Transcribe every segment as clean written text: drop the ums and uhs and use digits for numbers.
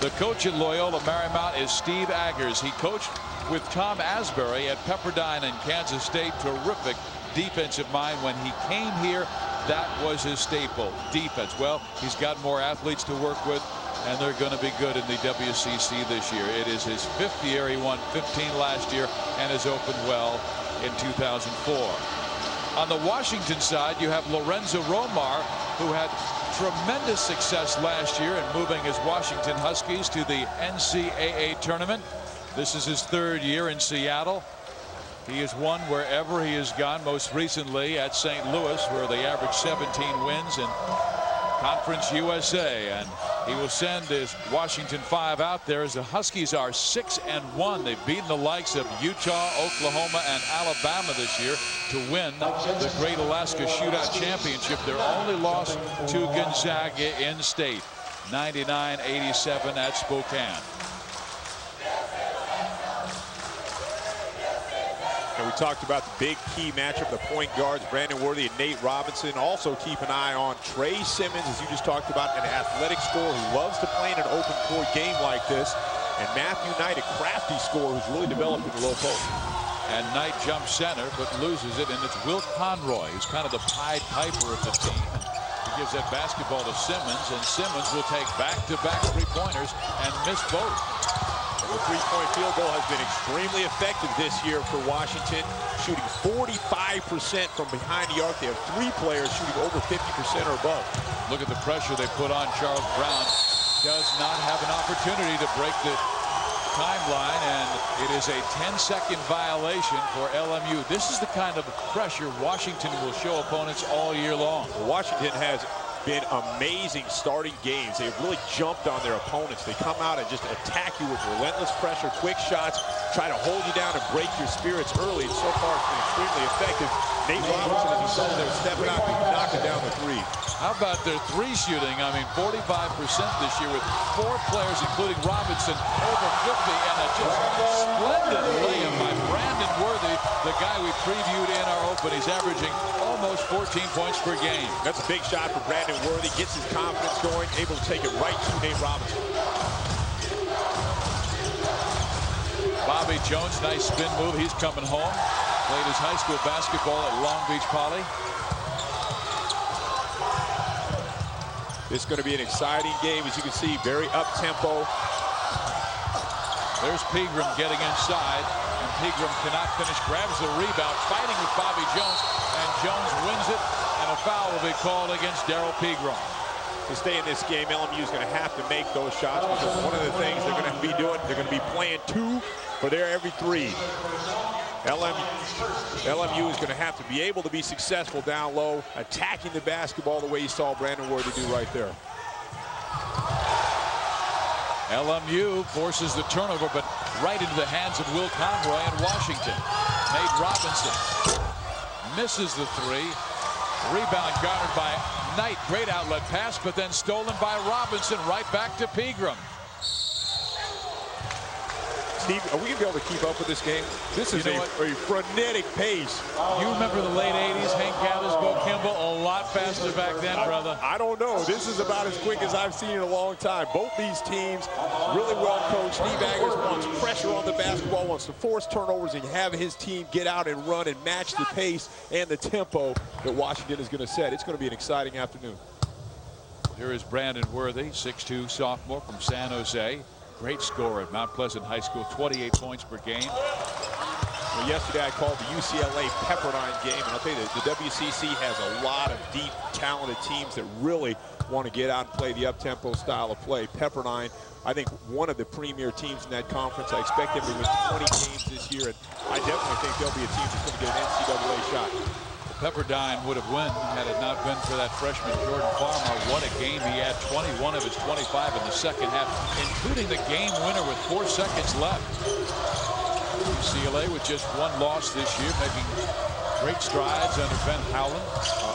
The coach at Loyola Marymount is Steve Aggers. He coached with Tom Asbury at Pepperdine and Kansas State. Terrific defensive mind. When he came here, that was his staple, defense. Well, he's got more athletes to work with, and they're going to be good in the WCC this year. It is his 5th year. He won 15 last year and has opened well in 2004. On the Washington side, you have Lorenzo Romar, who had tremendous success last year in moving his Washington Huskies to the NCAA tournament. This is his 3rd year in Seattle. He has won wherever he has gone, most recently at St. Louis, where they averaged 17 wins in Conference USA. And he will send his Washington 5 out there as the Huskies are 6-1. They've beaten the likes of Utah, Oklahoma, and Alabama this year to win the Great Alaska Shootout Championship. Their only loss to Gonzaga in state, 99-87 at Spokane. And we talked about the big key matchup, the point guards, Brandon Worthy and Nate Robinson. Also keep an eye on Trey Simmons, as you just talked about, an athletic scorer who loves to play in an open court game like this. And Matthew Knight, a crafty scorer who's really developed in the low post. And Knight jumps center, but loses it, and it's Will Conroy, who's kind of the Pied Piper of the team. He gives that basketball to Simmons, and Simmons will take back-to-back three-pointers and miss both. The three-point field goal has been extremely effective this year for Washington, shooting 45% from behind the arc. They have 3 players shooting over 50% or above. Look at the pressure they put on Charles Brown. Does not have an opportunity to break the timeline, and it is a 10-second violation for LMU. This is the kind of pressure Washington will show opponents all year long. Washington has been amazing starting games. They've really jumped on their opponents. They come out and just attack you with relentless pressure, quick shots, try to hold you down and break your spirits early. And so far, it's been extremely effective. Nate Robinson, as you saw there, stepping out and knocking down the 3. How about their 3 shooting? I mean, 45% this year with 4 players, including Robinson, over 50, and a just splendid layup by Brandon Worthy, the guy we previewed in our open. He's averaging almost 14 points per game. That's a big shot for Brandon Worthy. Gets his confidence going, able to take it right to Nate Robinson. Bobby Jones, nice spin move. He's coming home. Played his high school basketball at Long Beach Poly. This is going to be an exciting game. As you can see, very up-tempo. There's Pegram getting inside, and Pegram cannot finish. Grabs the rebound, fighting with Bobby Jones, and Jones wins it, and a foul will be called against Daryl Pegram. To stay in this game, LMU is going to have to make those shots, because one of the things they're going to be doing, they're going to be playing 2 for their every 3. LMU is going to have to be able to be successful down low, attacking the basketball the way you saw Brandon Worthy do right there. LMU forces the turnover, but right into the hands of Will Conroy in Washington. Nate Robinson misses the 3. Rebound garnered by Knight. Great outlet pass, but then stolen by Robinson. Right back to Pegram. Steve, are we going to be able to keep up with this game? This is a frenetic pace. You remember the late 80s, Hank Gathers, Bo Kimball, a lot faster back then, brother. I don't know. This is about as quick as I've seen in a long time. Both these teams really well coached. Steve Aggers wants pressure on the basketball, wants to force turnovers and have his team get out and run and match the pace and the tempo that Washington is going to set. It's going to be an exciting afternoon. Here is Brandon Worthy, 6'2" sophomore from San Jose. Great scorer at Mount Pleasant High School, 28 points per game. Well, yesterday I called the UCLA Pepperdine game, and I'll tell you that the WCC has a lot of deep, talented teams that really want to get out and play the up-tempo style of play. Pepperdine, I think, one of the premier teams in that conference. I expect them to win 20 games this year, and I definitely think they'll be a team that's going to get an NCAA shot. Pepperdine would have won had it not been for that freshman Jordan Farmer. What a game. He had 21 of his 25 in the second half, including the game winner with 4 seconds left. UCLA with just 1 loss this year, making great strides under Ben Howland.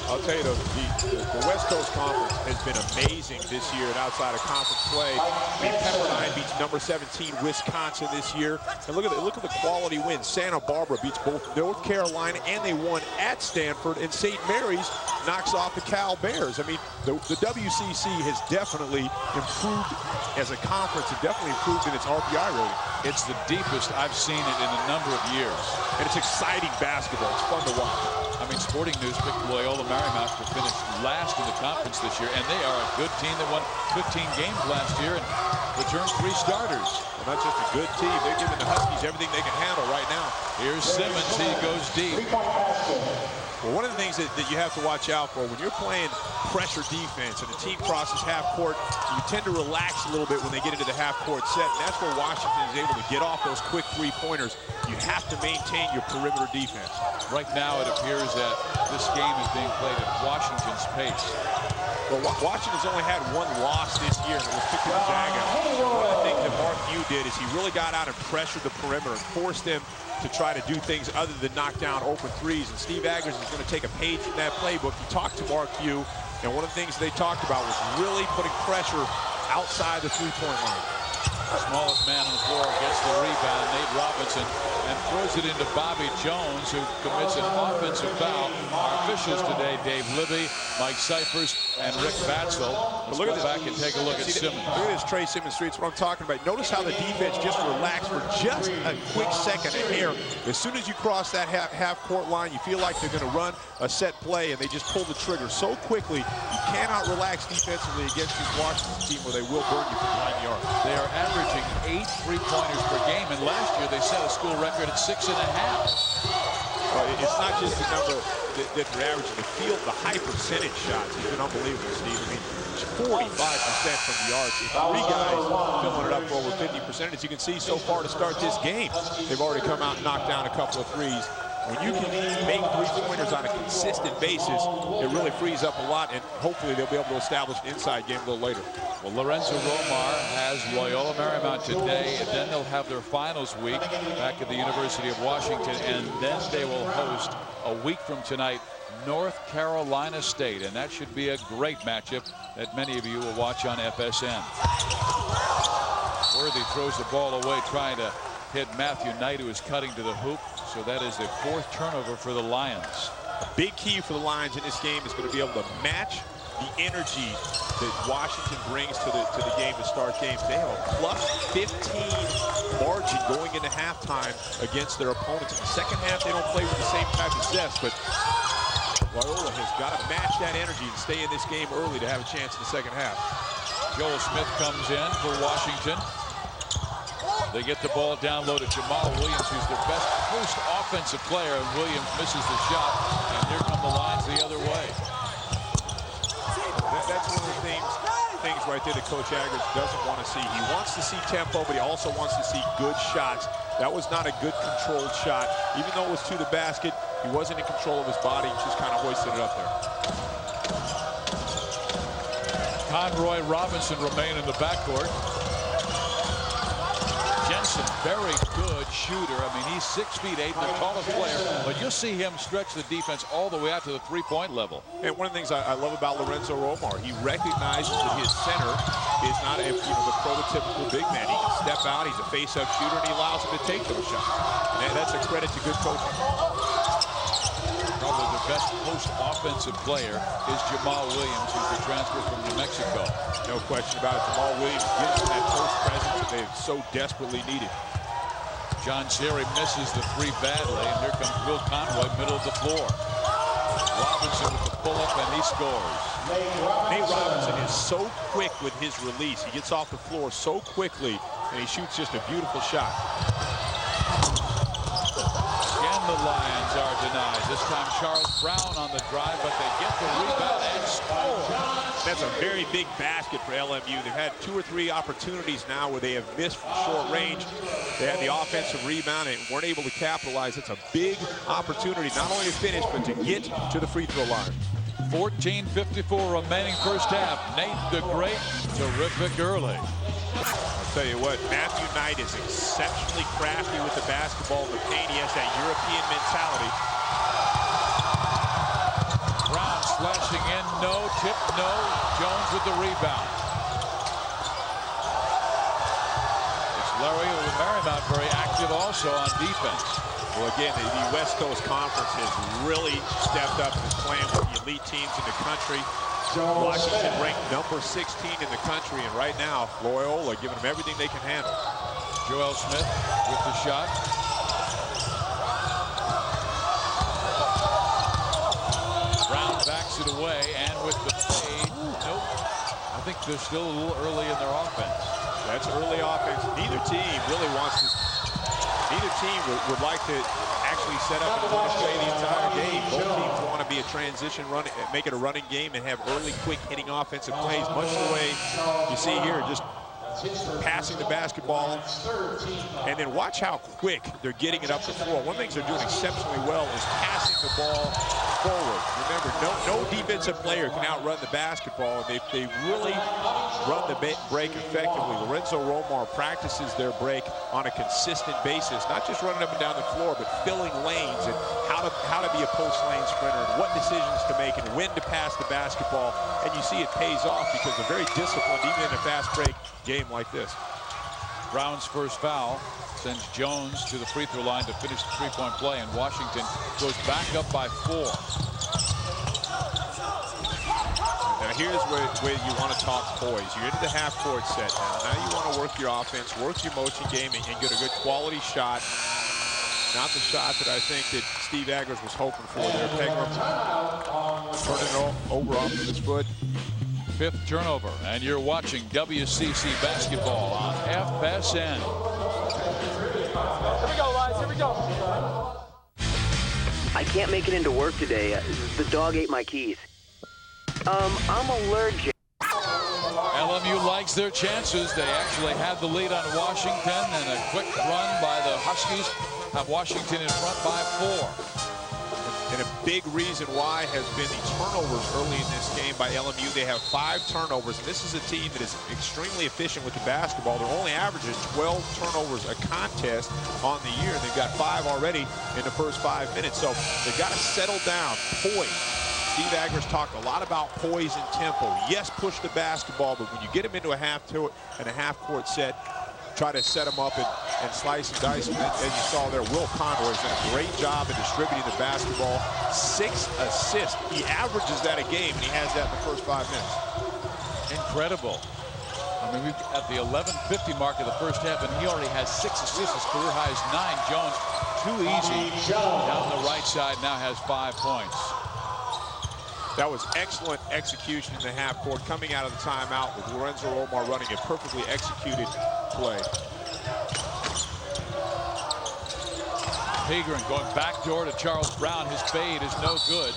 I'll tell you, the West Coast Conference has been amazing this year at outside of conference play. I mean, Pepperdine beats number 17 Wisconsin this year, and look at the quality wins. Santa Barbara beats both North Carolina, and they won at Stanford, and St. Mary's knocks off the Cal Bears. I mean, the WCC has definitely improved as a conference and definitely improved in its RPI rating. It's the deepest I've seen it in a number of years. And it's exciting basketball. It's fun to watch. I mean, Sporting News picked Loyola Marymount to finish last in the conference this year, and they are a good team that won 15 games last year and returned 3 starters. Well, not just a good team. They're giving the Huskies everything they can handle right now. Here's Simmons. He goes deep. Well, one of the things that you have to watch out for when you're playing pressure defense and the team crosses half court, you tend to relax a little bit when they get into the half court set, and that's where Washington is able to get off those quick 3-pointers. You have to maintain your perimeter defense. Right now, it appears that this game is being played at Washington's pace. Well, Washington's only had 1 loss this year, and it was to Gonzaga. One of the things that Mark Few did is he really got out and pressured the perimeter and forced them to try to do things other than knock down open threes. And Steve Aggers is going to take a page from that playbook. He talked to Mark Few, and one of the things they talked about was really putting pressure outside the 3-point line. The smallest man on the floor gets the rebound, Nate Robinson, and throws it into Bobby Jones, who commits an offensive foul. Our officials today, Dave Libby, Mike Cyphers, and Rick Batzel. Let's go back and take a look at Simmons. Look at this Trey Simmons streets, what I'm talking about. Notice how the defense just relaxed for just a quick second here. As soon as you cross that half-court line, you feel like they're going to run a set play, and they just pull the trigger so quickly. You cannot relax defensively against this Washington team where they will burn you from behind the arc. They are averaging 8 3-pointers per game, and last year they set a school record at 6.5. It's not just the number that they're averaging. The field, the high percentage shots has been unbelievable, Steve. I mean, 45% from the arc. 3 guys filling it up for over 50%. As you can see so far to start this game, they've already come out and knocked down a couple of threes. When you can make 3-pointers on a consistent basis, it really frees up a lot, and hopefully they'll be able to establish an inside game a little later. Well, Lorenzo Romar has Loyola Marymount today, and then they'll have their finals week back at the University of Washington, and then they will host a week from tonight North Carolina State, and that should be a great matchup that many of you will watch on FSN. Worthy throws the ball away, trying to hit Matthew Knight, who is cutting to the hoop. So that is the 4th turnover for the Lions. A big key for the Lions in this game is going to be able to match the energy that Washington brings to the game to start games. They have a +15 margin going into halftime against their opponents. In the second half, they don't play with the same type of zest, but Loyola has got to match that energy and stay in this game early to have a chance in the second half. Joel Smith comes in for Washington. They get the ball down low to Jamal Williams, who's their best post offensive player, and Williams misses the shot, and here come the Lions the other way. That's one of the things right there that Coach Aggers doesn't want to see. He wants to see tempo, but he also wants to see good shots. That was not a good controlled shot. Even though it was to the basket, he wasn't in control of his body. He just kind of hoisted it up there. Conroy Robinson remain in the backcourt. Jensen, very good shooter. I mean, he's 6'8", the tallest player, but you'll see him stretch the defense all the way out to the 3-point level. And one of the things I love about Lorenzo Romar, he recognizes that his center is not the prototypical big man. He can step out, he's a face-up shooter, and he allows him to take those shots. And that's a credit to good coaching. Probably the best post-offensive player is Jamal Williams, who's the transfer from New Mexico. No question about it. Jamal Williams gives them that post presence that they so desperately needed. John Sherry misses the 3 badly, and here comes Will Conroy, middle of the floor. Robinson with the pull-up, and he scores. Nate Robinson is so quick with his release. He gets off the floor so quickly, and he shoots just a beautiful shot. Again, the Lions are denied. This time Charles Brown on the drive, but they get the rebound and score. That's a very big basket for LMU. They've had 2 or 3 opportunities now where they have missed from short range. They had the offensive rebound and weren't able to capitalize. It's a big opportunity, not only to finish, but to get to the free throw line. 14:54 remaining first half. Nate the Great, terrific early. I'll tell you what, Matthew Knight is exceptionally crafty with the basketball in the paint. He has that European mentality. Brown slashing in, no, tip, no. Jones with the rebound. It's Larry with Marymount, very active also on defense. Well, again, the West Coast Conference has really stepped up and is playing with the elite teams in the country. Washington ranked number 16 in the country, and right now, Loyola giving them everything they can handle. Joel Smith with the shot. Brown backs it away, and with the fade, nope. I think they're still a little early in their offense. That's early offense. Neither team really wants to. Neither team would like to actually set up and want to play the entire game. Both teams want to be a transition run, make it a running game, and have early, quick hitting offensive plays, much the way you see here, just passing the basketball. And then watch how quick they're getting it up the floor. One of the things they're doing exceptionally well is passing the ball forward. Remember, no defensive player can outrun the basketball. They really run the break effectively. Lorenzo Romar practices their break on a consistent basis, not just running up and down the floor, but filling lanes and how to be a post lane sprinter and what decisions to make and when to pass the basketball. And you see it pays off because they're very disciplined, even in a fast break game like this. Brown's first foul sends Jones to the free throw line to finish the three-point play, and Washington goes back up by 4. Now here's where you want to talk poise. You're into the half-court set now. Now you want to work your offense, work your motion game, and get a good quality shot. Not the shot that I think that Steve Agers was hoping for there. Pegram turning it over off of his foot. 5th turnover, and you're watching WCC basketball on FSN. Here we go, guys. Here we go. I can't make it into work today. The dog ate my keys. I'm allergic. LMU likes their chances. They actually had the lead on Washington, and a quick run by the Huskies have Washington in front by 4. And a big reason why has been the turnovers early in this game by LMU. They have 5 turnovers, and this is a team that is extremely efficient with the basketball. They're only averaging 12 turnovers a contest on the year, and they've got 5 already in the first 5 minutes. So they've got to settle down, poise. Steve Agers talked a lot about poise and tempo. Yes, push the basketball, but when you get them into a half-court set, try to set them up and slice and dice them. As you saw there, Will Conroy has done a great job of distributing the basketball. 6 assists. He averages that a game, and he has that in the first 5 minutes. Incredible. I mean, we're at the 11:50 mark of the first half, and he already has 6 assists. His career high is 9. Jones, too easy. Down the right side, now has 5 points. That was excellent execution in the half court, coming out of the timeout with Lorenzo Romar running a perfectly executed play. Pagren going backdoor to Charles Brown. His fade is no good.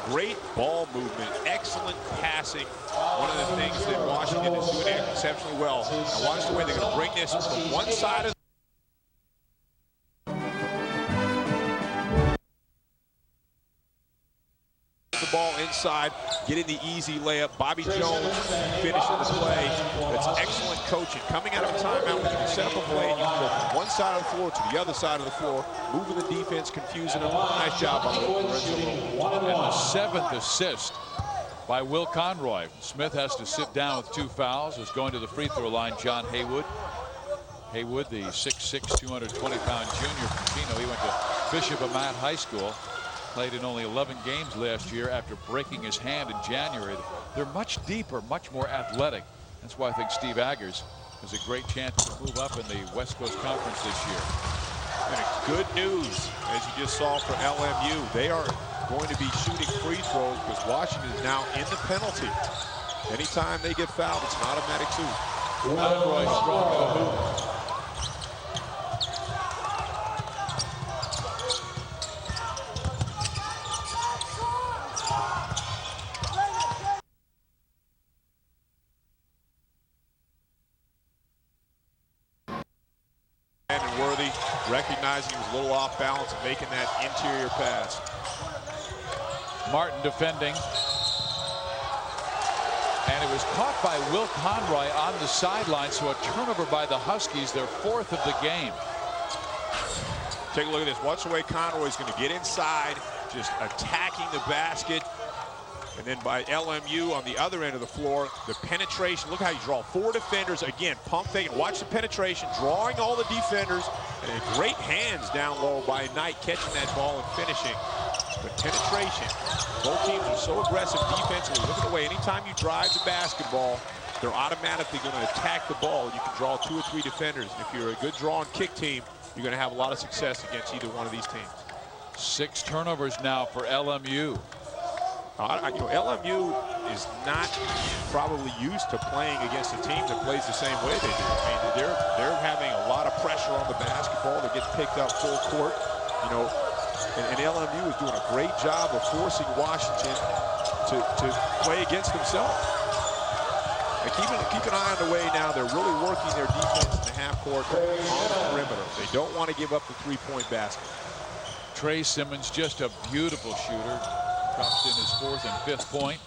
Great ball movement, excellent passing. One of the things that Washington is doing exceptionally well. Now watch the way they're going to bring this from one side of the ball inside, getting the easy layup. Bobby Jones finishing the play. That's excellent coaching. Coming out of a timeout, when you can set up a play and you can go from one side of the floor to the other side of the floor, moving the defense, confusing them. Nice job by Lorenzo. And the 7th assist by Will Conroy. Smith has to sit down with 2 fouls. Is going to the free throw line, John Haywood. Haywood, the 6'6", 220-pound junior from Chino. He went to Bishop Amat High School. Played in only 11 games last year after breaking his hand in January. They're much deeper, much more athletic. That's why I think Steve Agers has a great chance to move up in the West Coast Conference this year. And good news, as you just saw for LMU, they are going to be shooting free throws because Washington is now in the penalty. Anytime they get fouled, it's an automatic two. Conroy strong to the hoop. Recognizing he was a little off balance and making that interior pass. Martin defending. And it was caught by Will Conroy on the sideline, so a turnover by the Huskies, their 4th of the game. Take a look at this. Watch the way Conroy's going to get inside, just attacking the basket. And then by LMU on the other end of the floor, the penetration. Look how you draw 4 defenders. Again, pump fake and watch the penetration, drawing all the defenders. And great hands down low by Knight catching that ball and finishing. But penetration. Both teams are so aggressive defensively. Look at the way anytime you drive the basketball, they're automatically going to attack the ball. You can draw 2 or 3 defenders. And if you're a good draw and kick team, you're going to have a lot of success against either one of these teams. 6 turnovers now for LMU. LMU is not probably used to playing against a team that plays the same way they do. I mean, they're having a lot of pressure on the basketball. They're getting picked up full court. And LMU is doing a great job of forcing Washington to play against themselves. And keep an eye on the way now. They're really working their defense in the half court on the perimeter. They don't want to give up the 3-point basket. Trey Simmons, just a beautiful shooter. Drops in his 4th and 5th point.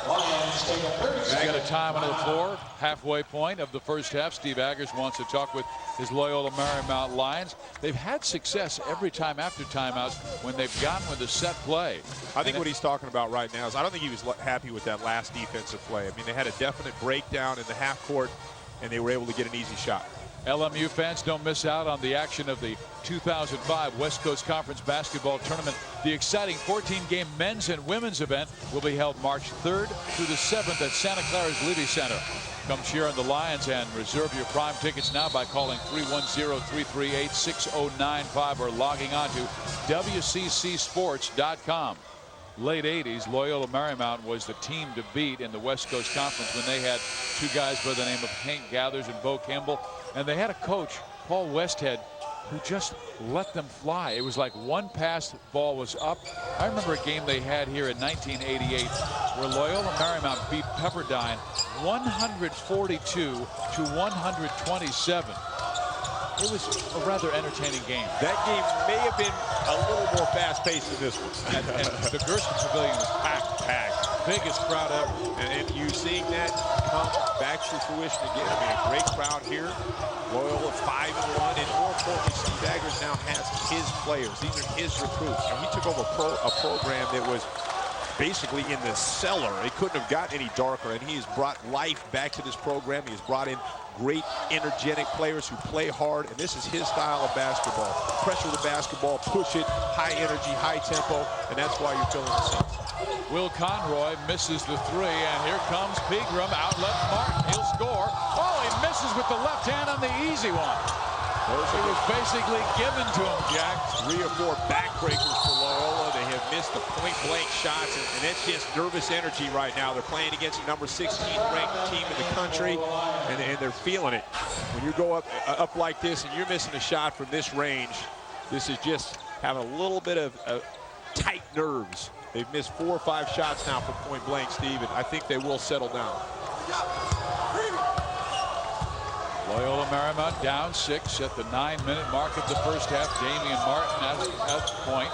He's got a time on the floor, halfway point of the first half. Steve Aggers wants to talk with his Loyola Marymount Lions. They've had success every time after timeouts when they've gotten with a set play. I think what he's talking about right now is I don't think he was happy with that last defensive play. I mean, they had a definite breakdown in the half court, and they were able to get an easy shot. LMU fans, don't miss out on the action of the 2005 West Coast Conference Basketball Tournament. The exciting 14-game men's and women's event will be held March 3rd through the 7th at Santa Clara's Levy Center. Come cheer on the Lions and reserve your prime tickets now by calling 310-338-6095 or logging on to WCCSports.com. Late 80s, Loyola Marymount was the team to beat in the West Coast Conference when they had 2 guys by the name of Hank Gathers and Bo Kimball. And they had a coach, Paul Westhead, who just let them fly. It was like one pass, ball was up. I remember a game they had here in 1988 where Loyola Marymount beat Pepperdine 142 to 127. It was a rather entertaining game. That game may have been a little more fast-paced than this one. And the Gersten Pavilion was packed. Biggest crowd ever. And you seeing that come back to fruition again. I mean, a great crowd here. Loyola 5-1, and more importantly, Steve Aggers now has his players. These are his recruits. And he took over a program that was basically in the cellar. It couldn't have gotten any darker, and he has brought life back to this program. He has brought in great, energetic players who play hard, and this is his style of basketball. Pressure the basketball, push it, high energy, high tempo, and that's why you're feeling the seats. Will Conroy misses the 3, and here comes Pegram. Outlet Martin, he'll score. Oh, he misses with the left hand on the easy one. It was basically given to him, Jack. 3 or 4 backbreakers for Loyola. They have missed the point-blank shots, and it's just nervous energy right now. They're playing against the number 16 ranked team in the country, and they're feeling it. When you go up like this and you're missing a shot from this range, this is just having a little bit of tight nerves. They've missed 4 or 5 shots now from point-blank, Steve, and I think they will settle down. Loyola Marymount down 6 at the 9-minute mark of the first half. Damian Martin at the point.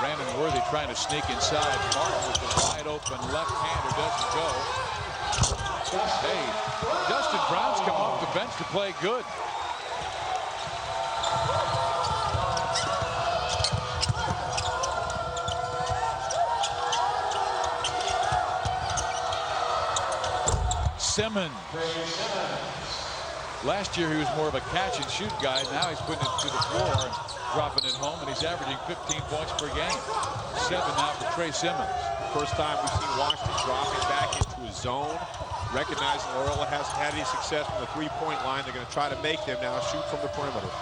Brandon Worthy trying to sneak inside. Martin with the wide open left-hander doesn't go. Hey, Dustin Brown's come off the bench to play good. Simmons. Last year he was more of a catch and shoot guy. Now he's putting it to the floor and dropping it home, and he's averaging 15 points per game. 7 now for Trey Simmons. First time we've seen Washington dropping back into his zone. Recognizing Loyola hasn't had any success from the 3-point line. They're going to try to make them now shoot from the perimeter.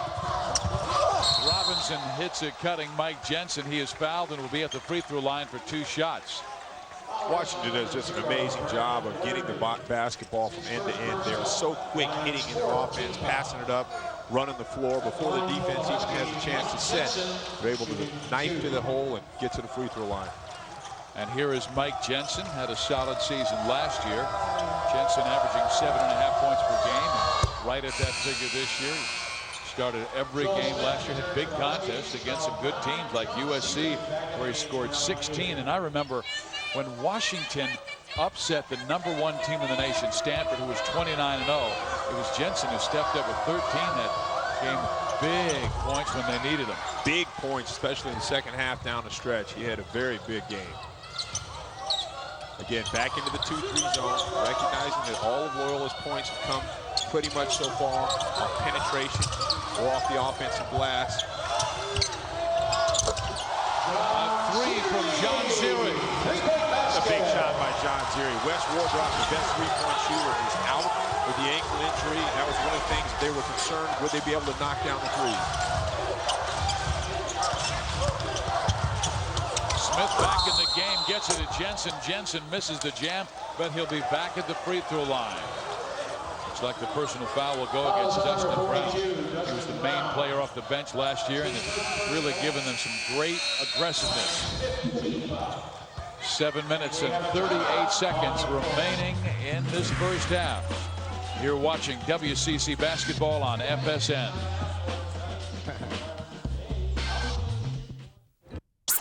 Robinson hits it, cutting Mike Jensen. He is fouled and will be at the free throw line for 2 shots. Washington does just an amazing job of getting the basketball from end to end. They're so quick hitting in their offense, passing it up, running the floor before the defense even has a chance to set. They're able to knife to the hole and get to the free throw line. And here is Mike Jensen. Had a solid season last year. Jensen averaging 7.5 points per game, right at that figure this year. Started every game last year, had big contests against some good teams like USC, where he scored 16. And I remember when Washington upset the #1 team in the nation, Stanford, who was 29-0. It was Jensen who stepped up with 13 that Came big points when they needed them. Big points, especially in the second half down the stretch. He had a very big game. Again, back into the 2-3 zone, recognizing that all of Loyola's points have come pretty much so far on penetration or off the offensive glass. A three from John Ziri. That's a big shot by John Ziri. Wes Wardrop, the best three-point shooter, is out with the ankle injury. That was one of the things they were concerned. Would they be able to knock down the threes? Smith back in the game, gets it to Jensen. Jensen misses the jam, but he'll be back at the free throw line. Looks like the personal foul will go against Dustin Brown. He was the main player off the bench last year and has really given them some great aggressiveness. 7 minutes and 38 seconds remaining in this first half. You're watching WCC basketball on FSN.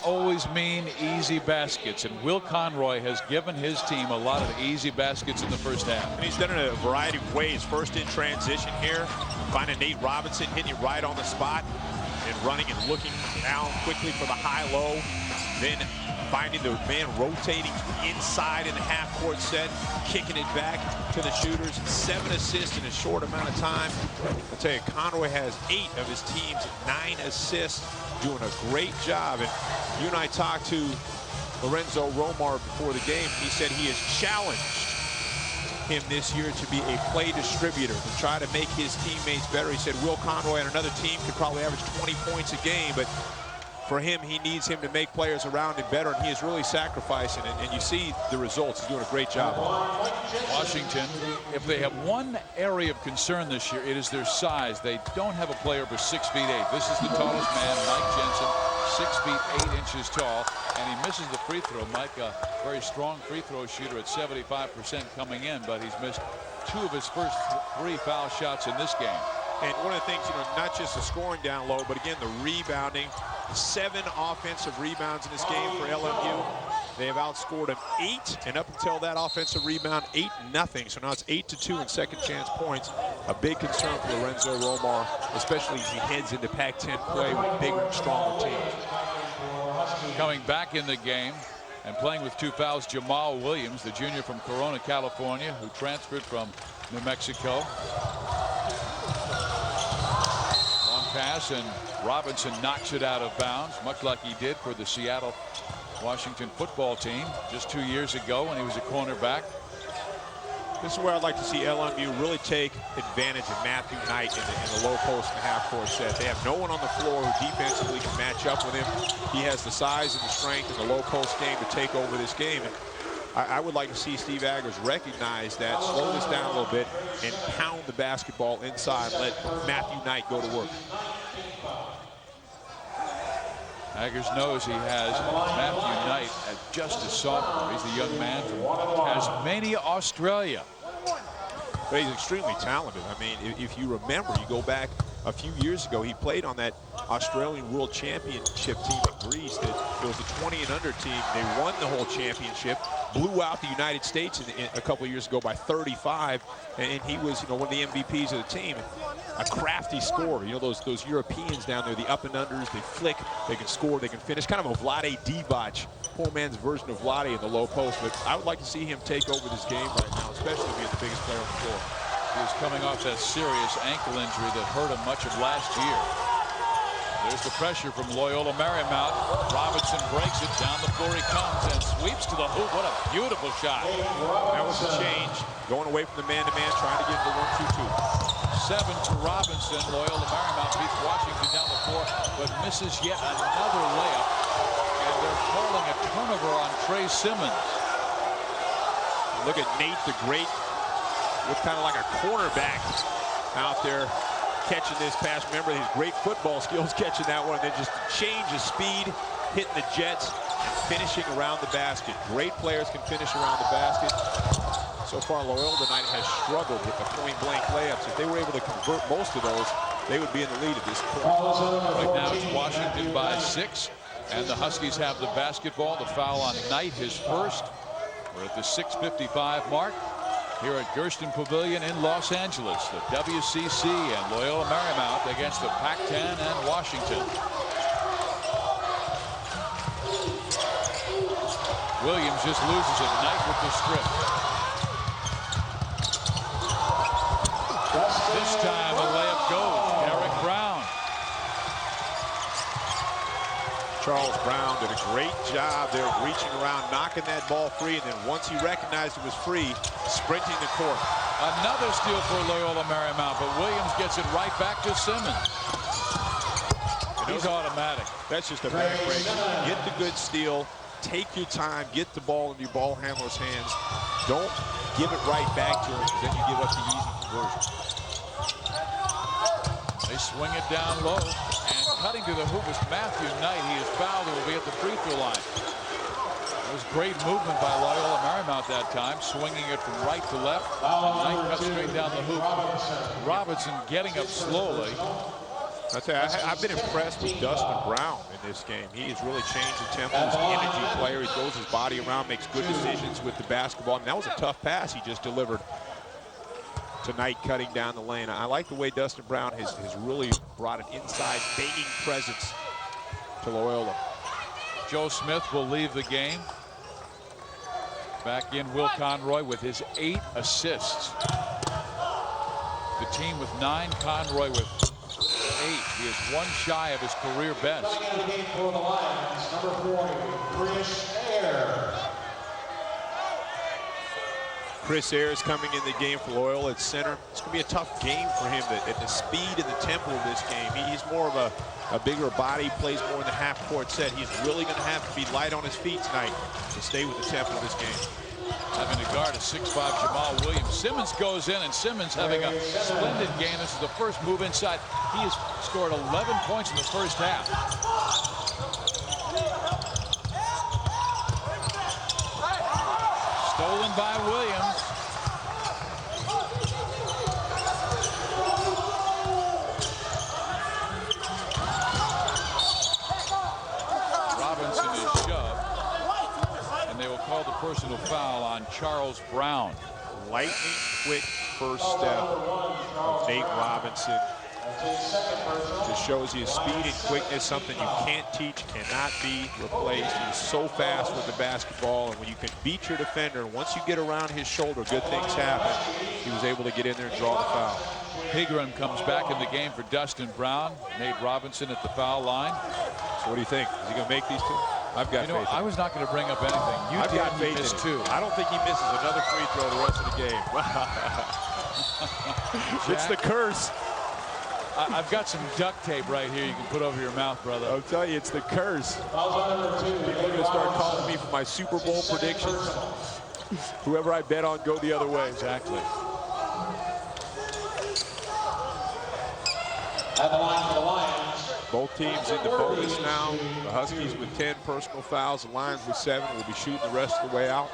Always mean easy baskets, and Will Conroy has given his team a lot of easy baskets in the first half. And he's done it in a variety of ways. First in transition here, finding Nate Robinson, hitting it right on the spot, and running and looking down quickly for the high-low. Then finding the man rotating inside in the half-court set, kicking it back to the shooters. 7 assists in a short amount of time. I'll tell you, Conroy has 8 of his team's 9 assists, doing a great job. And you and I talked to Lorenzo Romar before the game. He said he has challenged him this year to be a play distributor, to try to make his teammates better. He said Will Conroy on another team could probably average 20 points a game, but for him, he needs him to make players around him better, and he is really sacrificing it, and you see the results. He's doing a great job. Washington, if they have one area of concern this year, it is their size. They don't have a player over 6 feet 8. This is the tallest man, Mike Jensen, 6 feet 8 inches tall, and he misses the free throw. Mike, a very strong free throw shooter at 75% coming in, but he's missed 2 of his first 3 foul shots in this game. And one of the things, you know, not just the scoring down low, but again, the rebounding. 7 offensive rebounds in this game for LMU. They have outscored them 8, and up until that offensive rebound, 8-0. So now it's 8-2 in second chance points. A big concern for Lorenzo Romar, especially as he heads into Pac-10 play with bigger and stronger teams. Coming back in the game and playing with 2 fouls, Jamal Williams, the junior from Corona, California, who transferred from New Mexico. Pass, and Robinson knocks it out of bounds, much like he did for the Seattle Washington football team just 2 years ago when he was a cornerback. This is where I'd like to see LMU really take advantage of Matthew Knight in the low post and the half-court set. They have no one on the floor who defensively can match up with him. He has the size and the strength in the low post game to take over this game. And I would like to see Steve Aggers recognize that, slow this down a little bit, and pound the basketball inside, let Matthew Knight go to work. Aggers knows he has Matthew Knight as just a sophomore. He's the young man from Tasmania, Australia. But he's extremely talented. I mean, if you remember, you go back a few years ago, he played on that Australian World Championship team in Greece. It was a 20 and under team. They won the whole championship, blew out the United States a couple of years ago by 35, and he was, you know, one of the MVPs of the team. A crafty scorer. You know, those Europeans down there, the up and unders, they flick, they can score, they can finish. Kind of a Vlade Divac, poor man's version of Vlade in the low post. But I would like to see him take over this game right now, especially being the biggest player on the floor. He was coming off that serious ankle injury that hurt him much of last year. There's the pressure from Loyola Marymount. Robinson breaks it. Down the floor he comes and sweeps to the hoop. What a beautiful shot. That was a change. Going away from the man-to-man, trying to get into 1-2-2. 7 to Robinson. Loyola Marymount beats Washington down the floor, but misses yet another layup. And they're calling a turnover on Trey Simmons. Look at Nate the Great. Looks kind of like a cornerback out there catching this pass. Remember his great football skills catching that one. And then just change of speed, hitting the jets, and finishing around the basket. Great players can finish around the basket. So far, Loyola tonight has struggled with the point-blank layups. If they were able to convert most of those, they would be in the lead at this point. Right now it's Washington by 6, and the Huskies have the basketball. The foul on Knight, his first. We're at the 6:55 mark. here at Gersten Pavilion in Los Angeles. The WCC and Loyola Marymount against the Pac-10 and Washington. Williams just loses a night with the strip. This time a layup goes. Eric Brown. Charles Brown did a great job there reaching around, knocking that ball free, and then once he recognized it was free, sprinting the court. Another steal for Loyola Marymount, but Williams gets it right back to Simmons. He's automatic. That's just a bad break. Get the good steal, take your time, get the ball in your ball handler's hands. Don't give it right back to him, because then you give up the easy conversion. They swing it down low, and cutting to the hoop is Matthew Knight. He is fouled and will be at the free throw line. It was great movement by Loyola Marymount that time, swinging it from right to left. Knight cut straight down the hoop. Robinson getting up slowly. I've been impressed with Dustin Brown in this game. He has really changed the tempo. He's an energy player. He throws his body around, makes good decisions with the basketball. And that was a tough pass he just delivered tonight, cutting down the lane. I like the way Dustin Brown has really brought an inside banging presence to Loyola. Joe Smith will leave the game. Back in Will Conroy with his 8 assists. The team with 9, Conroy with 8. He is 1 shy of his career best. For the Lions, number 40, Chris Ayers. Chris Ayers coming in the game for Loyola at center. It's going to be a tough game for him at the speed and the tempo of this game. He's more of a bigger body, plays more in the half-court set. He's really going to have to be light on his feet tonight to stay with the tempo of this game. Having to guard a 6'5" Jamal Williams. Simmons goes in, and Simmons having a splendid game. This is the first move inside. He has scored 11 points in the first half. Stolen by Williams. Robinson is shoved, and they will call the personal foul on Charles Brown. Lightning quick first step of Nate Robinson. Just shows you his speed and quickness, something you can't teach, cannot be replaced. He's so fast with the basketball, and when you can beat your defender, once you get around his shoulder, good things happen. He was able to get in there and draw the foul. Pigram comes back in the game for Dustin Brown. Nate Robinson at the foul line. So what do you think? Is he going to make these two? I've got faith. I was not going to bring up anything. You I've got faith miss in two. I don't think he misses another free throw the rest of the game. It's the curse. I've got some duct tape right here you can put over your mouth, brother. I'll tell you, it's the curse. People are going to start calling me for my Super Bowl predictions. Whoever I bet on, go the other way. Exactly. At the line for the Lions. Both teams in the bonus now. The Huskies with 10 personal fouls. The Lions with 7 will be shooting the rest of the way out.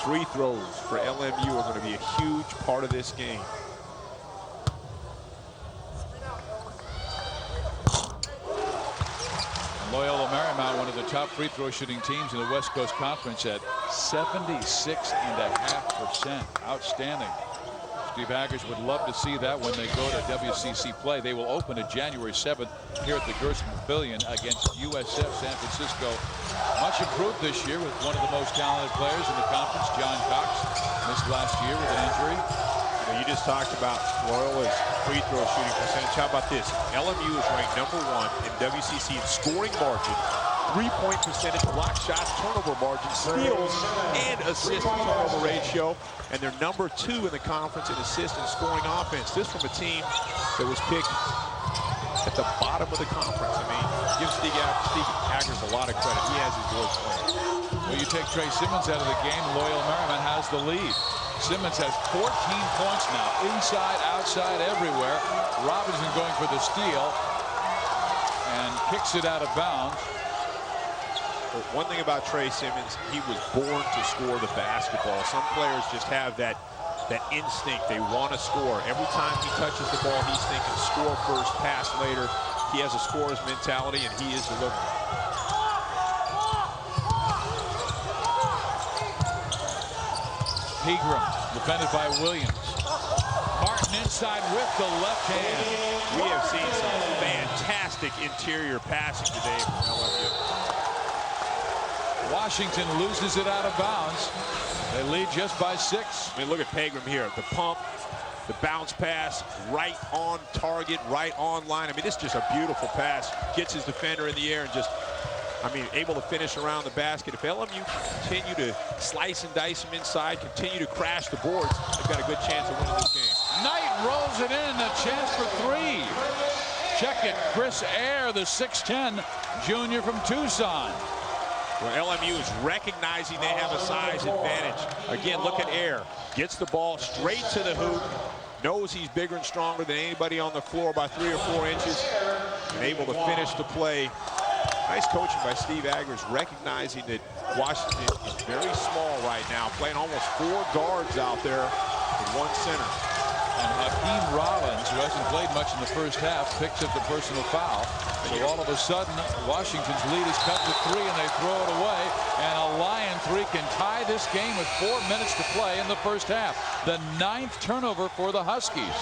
Free throws for LMU are going to be a huge part of this game. Loyola Marymount, one of the top free throw shooting teams in the West Coast Conference at 76.5%. Outstanding. Steve Aggers would love to see that when they go to WCC play. They will open it January 7th here at the Gersten Pavilion against USF San Francisco. Much improved this year with one of the most talented players in the conference, John Cox, missed last year with an injury. You just talked about Loyola's free throw shooting percentage. How about this? LMU is ranked #1 in WCC in scoring margin, 3-point percentage, block shots, turnover margin, steals, and assist to turnover ratio. And they're #2 in the conference in assist and scoring offense. This from a team that was picked at the bottom of the conference. I mean, give Steve Aggers a lot of credit. He has his boys playing. Well, you take Trey Simmons out of the game, Loyola Marymount has the lead. Simmons has 14 points now, inside, outside, everywhere. Robinson going for the steal and kicks it out of bounds. But one thing about Trey Simmons, he was born to score the basketball. Some players just have that instinct. They want to score. Every time he touches the ball, he's thinking score first, pass later. He has a scorer's mentality, and he is delivering. Pigram defended by Williams. Martin inside with the left hand. We have seen some fantastic interior passing today from LMU. Washington loses it out of bounds. They lead just by 6. I mean, look at Pegram here. The pump, the bounce pass, right on target, right on line. I mean, this is just a beautiful pass. Gets his defender in the air and just, I mean, able to finish around the basket. If LMU continue to slice and dice him inside, continue to crash the boards, they've got a good chance of winning this game. Knight rolls it in, a chance for 3. Check it, Chris Ayer, the 6'10" junior from Tucson. Well, LMU is recognizing they have a size advantage. Again, look at Ayer. Gets the ball straight to the hoop. Knows he's bigger and stronger than anybody on the floor by 3 or 4 inches. And able to finish the play. Nice coaching by Steve Agers, recognizing that Washington is very small right now, playing almost 4 guards out there with 1 center. And Hakeem Rollins, who hasn't played much in the first half, picks up the personal foul. So all of a sudden, Washington's lead is cut to 3, and they throw it away. And a Lion 3 can tie this game with 4 minutes to play in the first half. The 9th turnover for the Huskies.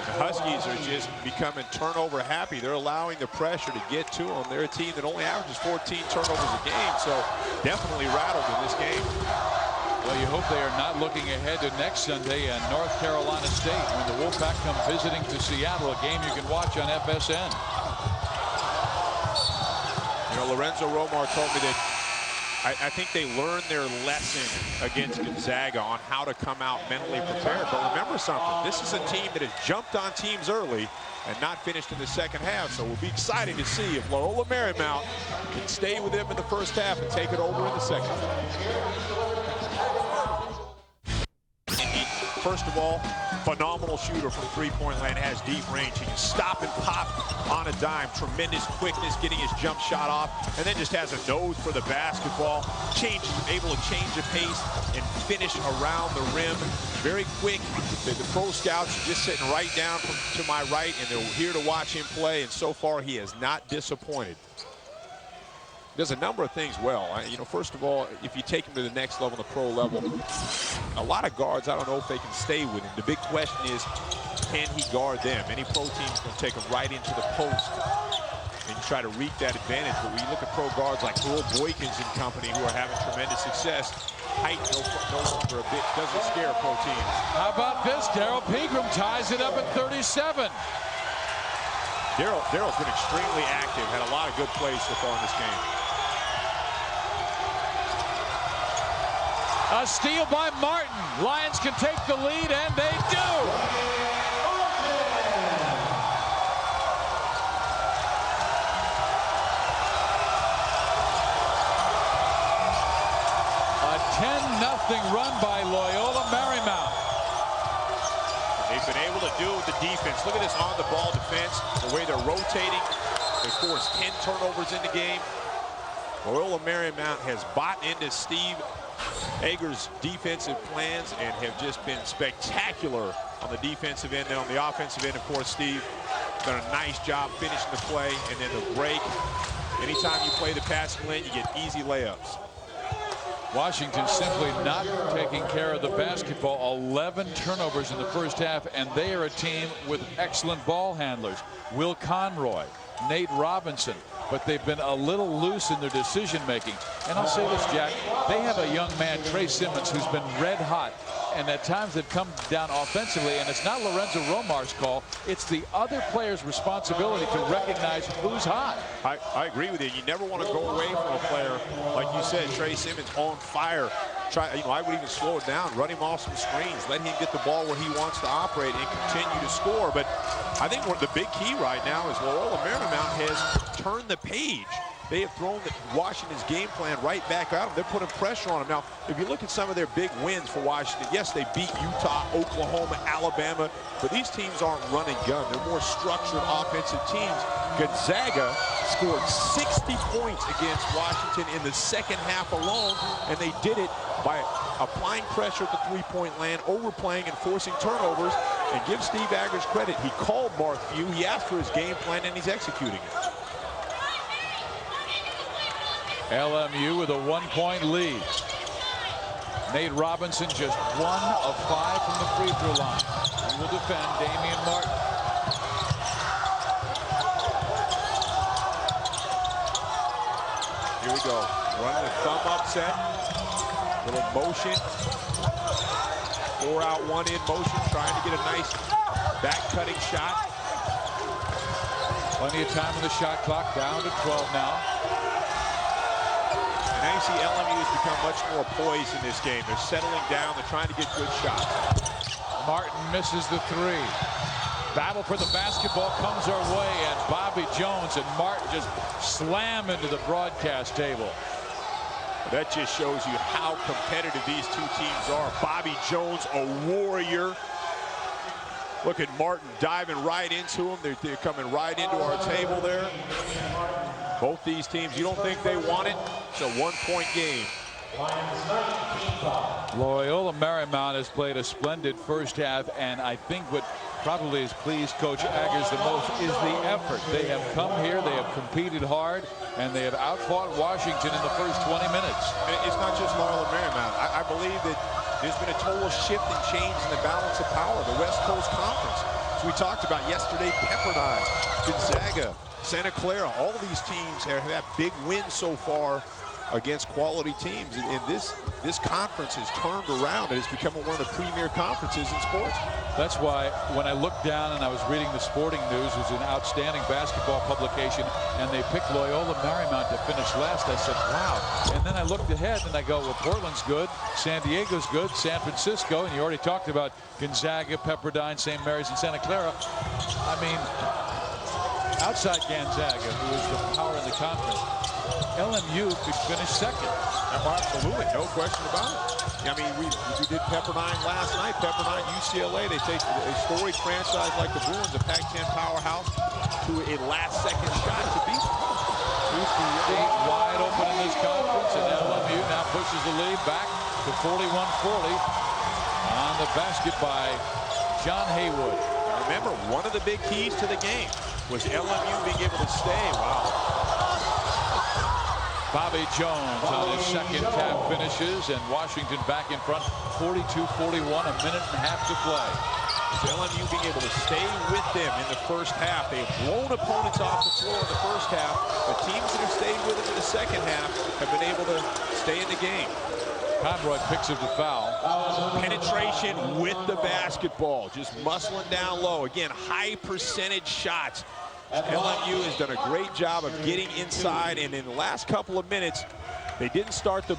The Huskies are just becoming turnover happy. They're allowing the pressure to get to them. They're a team that only averages 14 turnovers a game, so definitely rattled in this game. Well, you hope they are not looking ahead to next Sunday in North Carolina State when the Wolfpack come visiting to Seattle, a game you can watch on FSN. You know, Lorenzo Romar told me that I think they learned their lesson against Gonzaga on how to come out mentally prepared. But remember something, this is a team that has jumped on teams early and not finished in the second half. So we'll be excited to see if Loyola Marymount can stay with them in the first half and take it over in the second. First of all, phenomenal shooter from three-point land, has deep range. He can stop and pop on a dime. Tremendous quickness, getting his jump shot off, and then just has a nose for the basketball. Able to change the pace and finish around the rim. Very quick. The pro scouts are just sitting right down to my right, and they're here to watch him play, and so far he has not disappointed. Does a number of things well. You know, first of all, if you take him to the next level, the pro level, a lot of guards, I don't know if they can stay with him. The big question is, can he guard them? Any pro team's going to take him right into the post and try to reap that advantage. But when you look at pro guards like Earl Boykins and company who are having tremendous success, height no longer a bit, doesn't scare pro teams. How about this? Daryl Pegram ties it up at 37. Daryl's been extremely active, had a lot of good plays so far in this game. A steal by Martin. Lions can take the lead, and they do. A 10-0 run by Loyola Marymount. They've been able to do it with the defense. Look at this on-the-ball defense, the way they're rotating. They forced 10 turnovers in the game. Loyola Marymount has bought into Steve Agers' defensive plans and have just been spectacular on the defensive end. And on the offensive end, of course, Steve done a nice job finishing the play, and then the break. Anytime you play the passing lane, you get easy layups. Washington simply not taking care of the basketball. 11 turnovers in the first half, and they are a team with excellent ball handlers. Will Conroy, Nate Robinson, but they've been a little loose in their decision making. And I'll say this, Jack, they have a young man, Trey Simmons, who's been red hot, and at times they've come down offensively, and it's not Lorenzo Romar's call. It's the other player's responsibility to recognize who's hot. I agree with you. You never want to go away from a player, like you said, Trey Simmons on fire. I would even slow it down, run him off some screens, let him get the ball where he wants to operate and continue to score. But I think the big key right now is Loyola Marymount has turned the page. They have thrown Washington's game plan right back at them. They're putting pressure on them. Now, if you look at some of their big wins for Washington, yes, they beat Utah, Oklahoma, Alabama, but these teams aren't run and gun. They're more structured offensive teams. Gonzaga scored 60 points against Washington in the second half alone, and they did it by applying pressure at the three-point land, overplaying and forcing turnovers. And give Steve Agers credit. He called Mark Few. He asked for his game plan, and he's executing it. LMU with a 1-point lead. Nate Robinson just 1 of 5 from the free throw line. He will defend Damian Martin. Here we go. Running the thumb up set. Little motion. 4 out, 1 in motion. Trying to get a nice back cutting shot. Plenty of time on the shot clock. Down to 12 now. And now you see LMU has become much more poised in this game. They're settling down. They're trying to get good shots. Martin misses the 3. Battle for the basketball comes our way, and Bobby Jones and Martin just slam into the broadcast table. That just shows you how competitive these two teams are. Bobby Jones, a warrior. Look at Martin diving right into him. They're coming right into our table there. Both these teams, you don't think they want it? It's a 1-point game. Loyola Marymount has played a splendid first half, and I think what probably has pleased Coach Aggers the most is the effort. They have come here, they have competed hard, and they have outfought Washington in the first 20 minutes. It's not just Loyola Marymount. I believe that there's been a total shift and change in the balance of power. The West Coast Conference, as we talked about yesterday, Pepperdine, Gonzaga, Santa Clara, all of these teams have had big wins so far against quality teams, and this conference has turned around and it's become one of the premier conferences in sports. That's why when I looked down and I was reading the Sporting News, which is an outstanding basketball publication, and they picked Loyola Marymount to finish last, I said, wow. And then I looked ahead and I go, well, Portland's good, San Diego's good, San Francisco, and you already talked about Gonzaga, Pepperdine, St. Mary's, and Santa Clara. I mean, outside Gonzaga, who is the power in the conference, LMU could finish second. Absolutely, no question about it. I mean, we did Pepperdine last night. Pepperdine, UCLA, they take a storied franchise like the Bruins, a Pac-10 powerhouse, to a last-second shot to beat them. 8 wide open in this conference, and LMU now pushes the lead back to 41-40 on the basket by John Haywood. Remember, one of the big keys to the game was LMU being able to stay. Wow. Bobby Jones on his second tap finishes, and Washington back in front, 42-41, a minute and a half to play. LMU being able to stay with them in the first half. They have blown opponents off the floor in the first half. The teams that have stayed with them in the second half have been able to stay in the game. Conroy picks up the foul. Penetration with the basketball, just muscling down low. Again, high percentage shots. LMU has done a great job of getting inside, and in the last couple of minutes, they didn't start the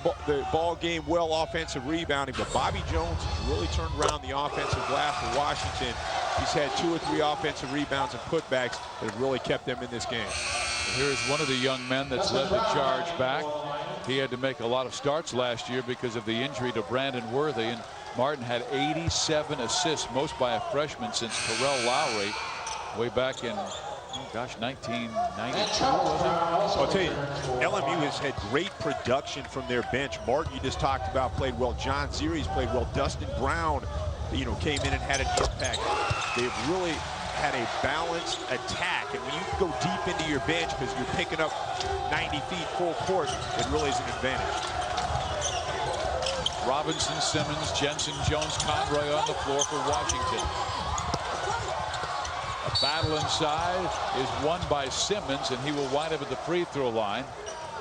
ball game well offensive rebounding, but Bobby Jones has really turned around the offensive glass for Washington. He's had 2 or 3 offensive rebounds and putbacks that have really kept them in this game. Here's one of the young men that's led the charge back. He had to make a lot of starts last year because of the injury to Brandon Worthy, and Martin had 87 assists, most by a freshman since Terrell Lowry way back in, oh gosh, 1992, was it? I'll tell you, LMU has had great production from their bench. Martin, you just talked about, played well. John Ziri's played well. Dustin Brown, you know, came in and had an impact. They've really had a balanced attack, and when you go deep into your bench because you're picking up 90 feet full court, it really is an advantage. Robinson, Simmons, Jensen, Jones, Conroy on the floor for Washington. A battle inside is won by Simmons, and he will wind up at the free throw line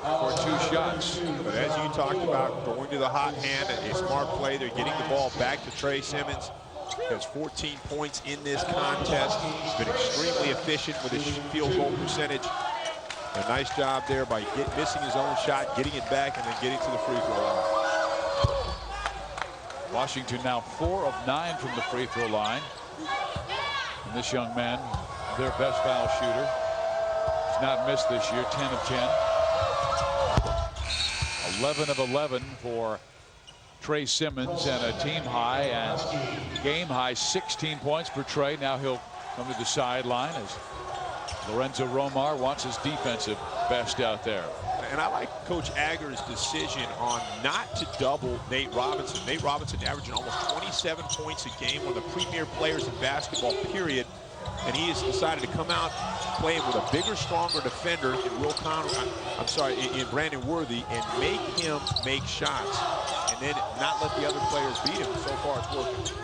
for 2 shots. But as you talked about, going to the hot hand, a smart play. They're getting the ball back to Trey Simmons. He has 14 points in this contest. He's been extremely efficient with his field goal percentage. A nice job there by missing his own shot, getting it back, and then getting to the free throw line. Washington now 4 of 9 from the free throw line. And this young man, their best foul shooter, has not missed this year, 10 of 10. 11 of 11 for Trey Simmons, and a team high and game high 16 points for Trey. Now he'll come to the sideline as Lorenzo Romar wants his defensive best out there. And I like Coach Aggers' decision on not to double Nate Robinson. Nate Robinson averaging almost 27 points a game, one of the premier players in basketball, period. And he has decided to come out playing with a bigger, stronger defender in in Brandon Worthy, and make him make shots. And then not let the other players beat him. So far, it's working.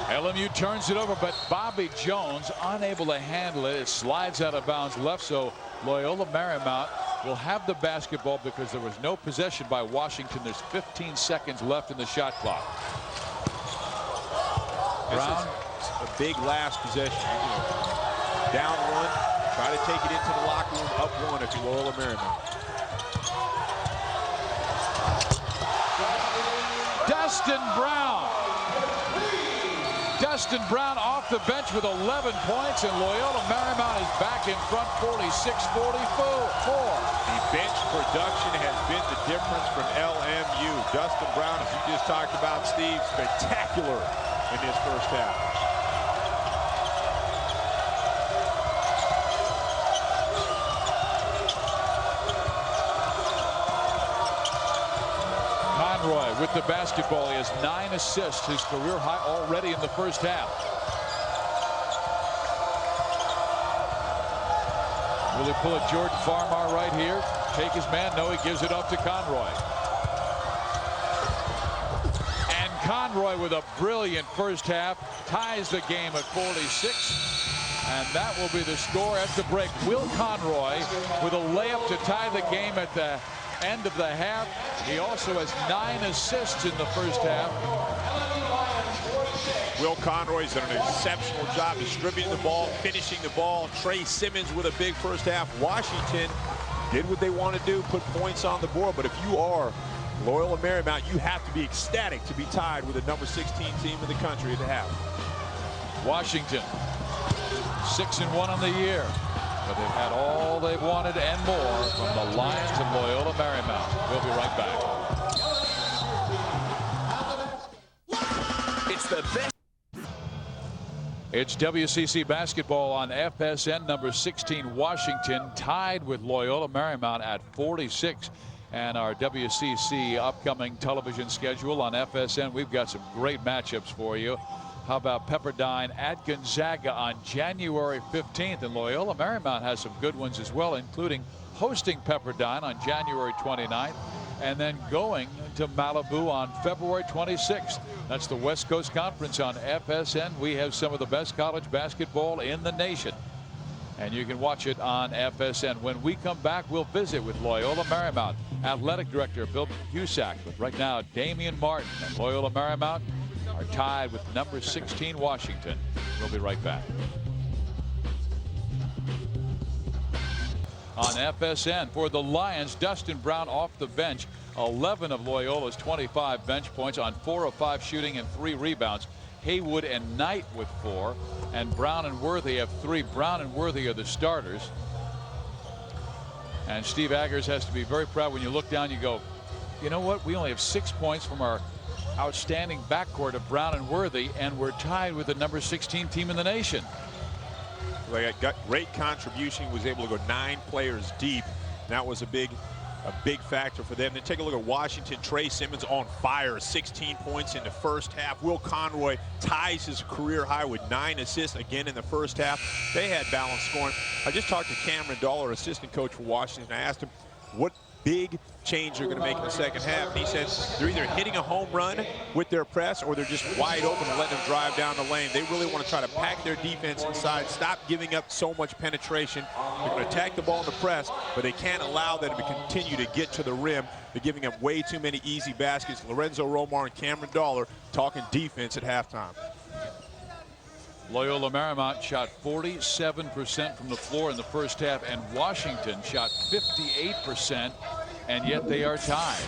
LMU turns it over, but Bobby Jones unable to handle it. It slides out of bounds left, so Loyola Marymount will have the basketball because there was no possession by Washington. There's 15 seconds left in the shot clock. Brown. A big last possession. Down one, try to take it into the locker room, up one if you're Loyola Marymount. Dustin Brown off the bench with 11 points, and Loyola Marymount is back in front 46-44. The bench production has been the difference from LMU. Dustin Brown, as you just talked about, Steve, spectacular in his first half. Conroy with the basketball. He has 9 assists, his career high already in the first half. Will he pull a Jordan Farmar right here? Take his man? No, he gives it up to Conroy. And Conroy with a brilliant first half ties the game at 46. And that will be the score at the break. Will Conroy with a layup to tie the game at the end of the half. He also has 9 assists in the first half. Will Conroy's done an exceptional job distributing the ball, finishing the ball. Trey Simmons with a big first half. Washington did what they want to do, put points on the board. But if you are Loyola Marymount, you have to be ecstatic to be tied with the number 16 team in the country at the half. Washington 6-1 on the year. But they've had all they've wanted and more from the Lions of Loyola Marymount. We'll be right back. It's the best. It's WCC basketball on FSN. Number 16 Washington tied with Loyola Marymount at 46. And our WCC upcoming television schedule on FSN. We've got some great matchups for you. How about Pepperdine at Gonzaga on January 15th? And Loyola Marymount has some good ones as well, including hosting Pepperdine on January 29th and then going to Malibu on February 26th. That's the West Coast Conference on FSN. We have some of the best college basketball in the nation, and you can watch it on FSN. When we come back, we'll visit with Loyola Marymount Athletic Director Bill Husak. But right now, Damian Martin and Loyola Marymount are tied with number 16 Washington. We'll be right back. On FSN, for the Lions, Dustin Brown off the bench. 11 of Loyola's 25 bench points on 4 of 5 shooting and 3 rebounds. Haywood and Knight with 4, and Brown and Worthy have 3. Brown and Worthy are the starters. And Steve Aggers has to be very proud. When you look down, you go, you know what? We only have 6 points from our outstanding backcourt of Brown and Worthy, and we're tied with the number 16 team in the nation. They got great contribution, was able to go 9 players deep. That was a big factor for them. Then take a look at Washington. Trey Simmons on fire, 16 points in the first half. Will Conroy ties his career high with 9 assists again in the first half. They had balanced scoring. I just talked to Cameron Dollar, assistant coach for Washington. I asked him what big change they're going to make in the second half. And he said they're either hitting a home run with their press or they're just wide open and letting them drive down the lane. They really want to try to pack their defense inside, stop giving up so much penetration. They're going to attack the ball in the press, but they can't allow them to continue to get to the rim. They're giving up way too many easy baskets. Lorenzo Romar and Cameron Dollar talking defense at halftime. Loyola Marymount shot 47% from the floor in the first half, and Washington shot 58%, and yet they are tied.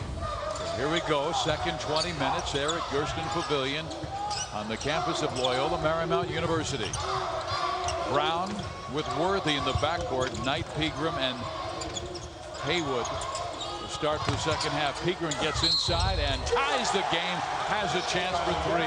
So here we go, second 20 minutes there at Gersten Pavilion on the campus of Loyola Marymount University. Brown with Worthy in the backcourt, Knight, Pegram, and Haywood to start the second half. Pegram gets inside and ties the game, has a chance for 3.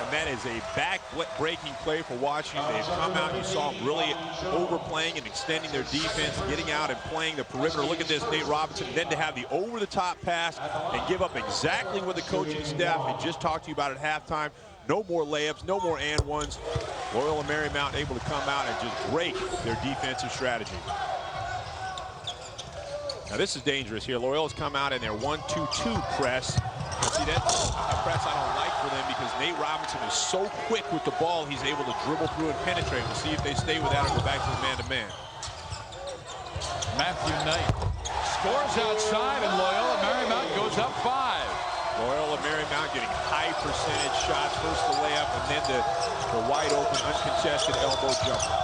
And that is a back-breaking play for Washington. They've come out. You saw them really overplaying and extending their defense, getting out and playing the perimeter. Look at this, Nate Robinson. Then to have the over-the-top pass and give up exactly what the coaching staff had just talked to you about at halftime. No more layups, no more and ones. Loyola Marymount able to come out and just break their defensive strategy. Now this is dangerous here. Loyola's come out in their 1-2-2 press. See, that's a press I don't like for them because Nate Robinson is so quick with the ball, he's able to dribble through and penetrate. We'll see if they stay with that or go back to the man-to-man. Matthew Knight scores outside, and Loyola Marymount goes up 5. Loyola Marymount getting high percentage shots. First the layup, and then the wide open, uncontested elbow jumper.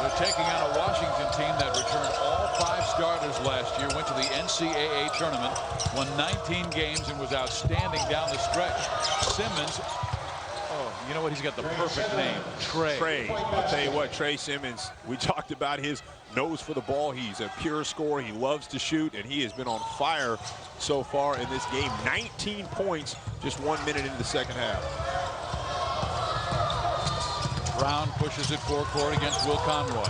They're taking on a Washington team that returned all 5 starters last year, went to the NCAA tournament, won 19 games, and was outstanding down the stretch. Simmons, oh, you know what? He's got the perfect name, Trey. I'll tell you what, Trey Simmons, we talked about his nose for the ball. He's a pure scorer. He loves to shoot, and he has been on fire so far in this game. 19 points, just 1 minute into the second half. Brown pushes it forecourt against Will Conroy.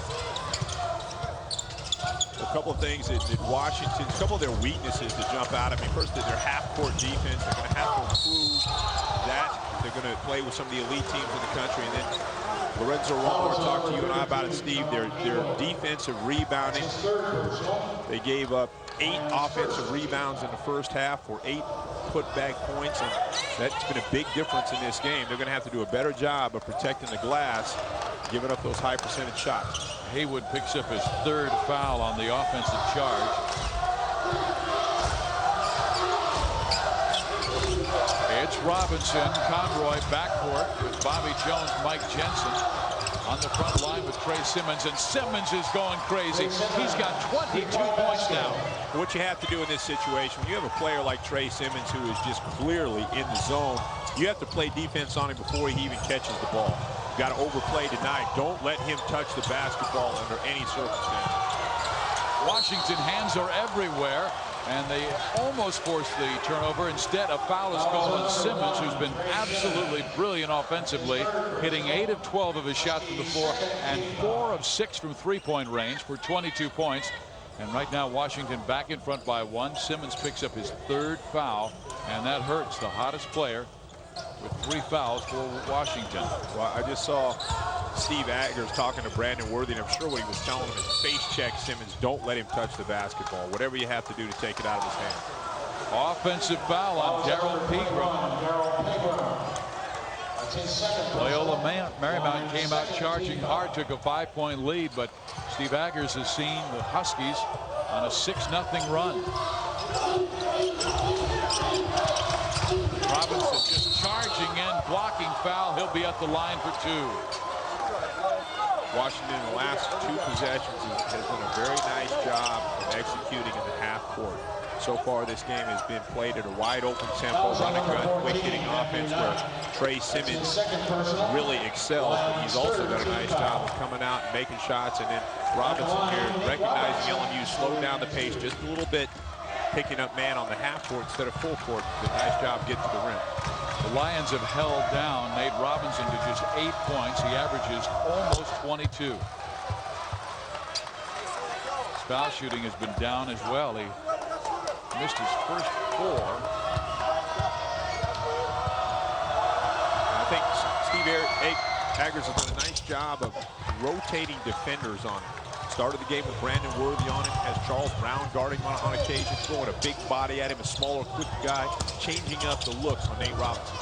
A couple of things that Washington, a couple of their weaknesses that jump out at me. First, their half-court defense. They're going to have to improve that. They're going to play with some of the elite teams in the country. And then Lorenzo Romo talked to you and I about it, Steve. Their defensive rebounding. They gave up 8 offensive rebounds in the first half for 8 putback points, and that's been a big difference in this game. They're going to have to do a better job of protecting the glass, giving up those high percentage shots. Haywood picks up his 3rd foul on the offensive charge. It's Robinson, Conroy backcourt with Bobby Jones, Mike Jensen on the front line with Trey Simmons, and Simmons is going crazy. He's got 22 points now. What you have to do in this situation, when you have a player like Trey Simmons who is just clearly in the zone, you have to play defense on him before he even catches the ball. You got to overplay tonight. Don't let him touch the basketball under any circumstance. Washington hands are everywhere, and they almost forced the turnover. Instead, a foul is called on Simmons, who's been absolutely brilliant offensively, hitting 8 of 12 of his shots from the floor and 4 of 6 from three-point range for 22 points. And right now, Washington back in front by 1. Simmons picks up his 3rd foul, and that hurts the hottest player with 3 fouls for Washington. Well, I just saw Steve Aggers talking to Brandon Worthy, and I'm sure what he was telling him is face check Simmons. Don't let him touch the basketball. Whatever you have to do to take it out of his hand. Offensive foul on Darrell Pegram. Loyola Marymount came out charging hard, took a 5-point lead, but Steve Aggers has seen the Huskies on a 6-0 run. Robinson just charging in, blocking foul. He'll be at the line for 2. Washington in the last 2 possessions has done a very nice job of executing in the half court. So far, this game has been played at a wide open tempo, run and gun, quick hitting offense where Trey Simmons really excels, but he's also done a nice job of coming out and making shots. And then Robinson here, recognizing LMU, slowed down the pace just a little bit, picking up man on the half court instead of full court. Did a nice job getting to the rim. The Lions have held down Nate Robinson to just 8 points. He averages almost 22. His foul shooting has been down as well. He missed his first 4. I think Steve Aggers has done a nice job of rotating defenders on him. Started the game with Brandon Worthy on him, has Charles Brown guarding him on occasion, throwing a big body at him, a smaller, quick guy, changing up the looks on Nate Robinson.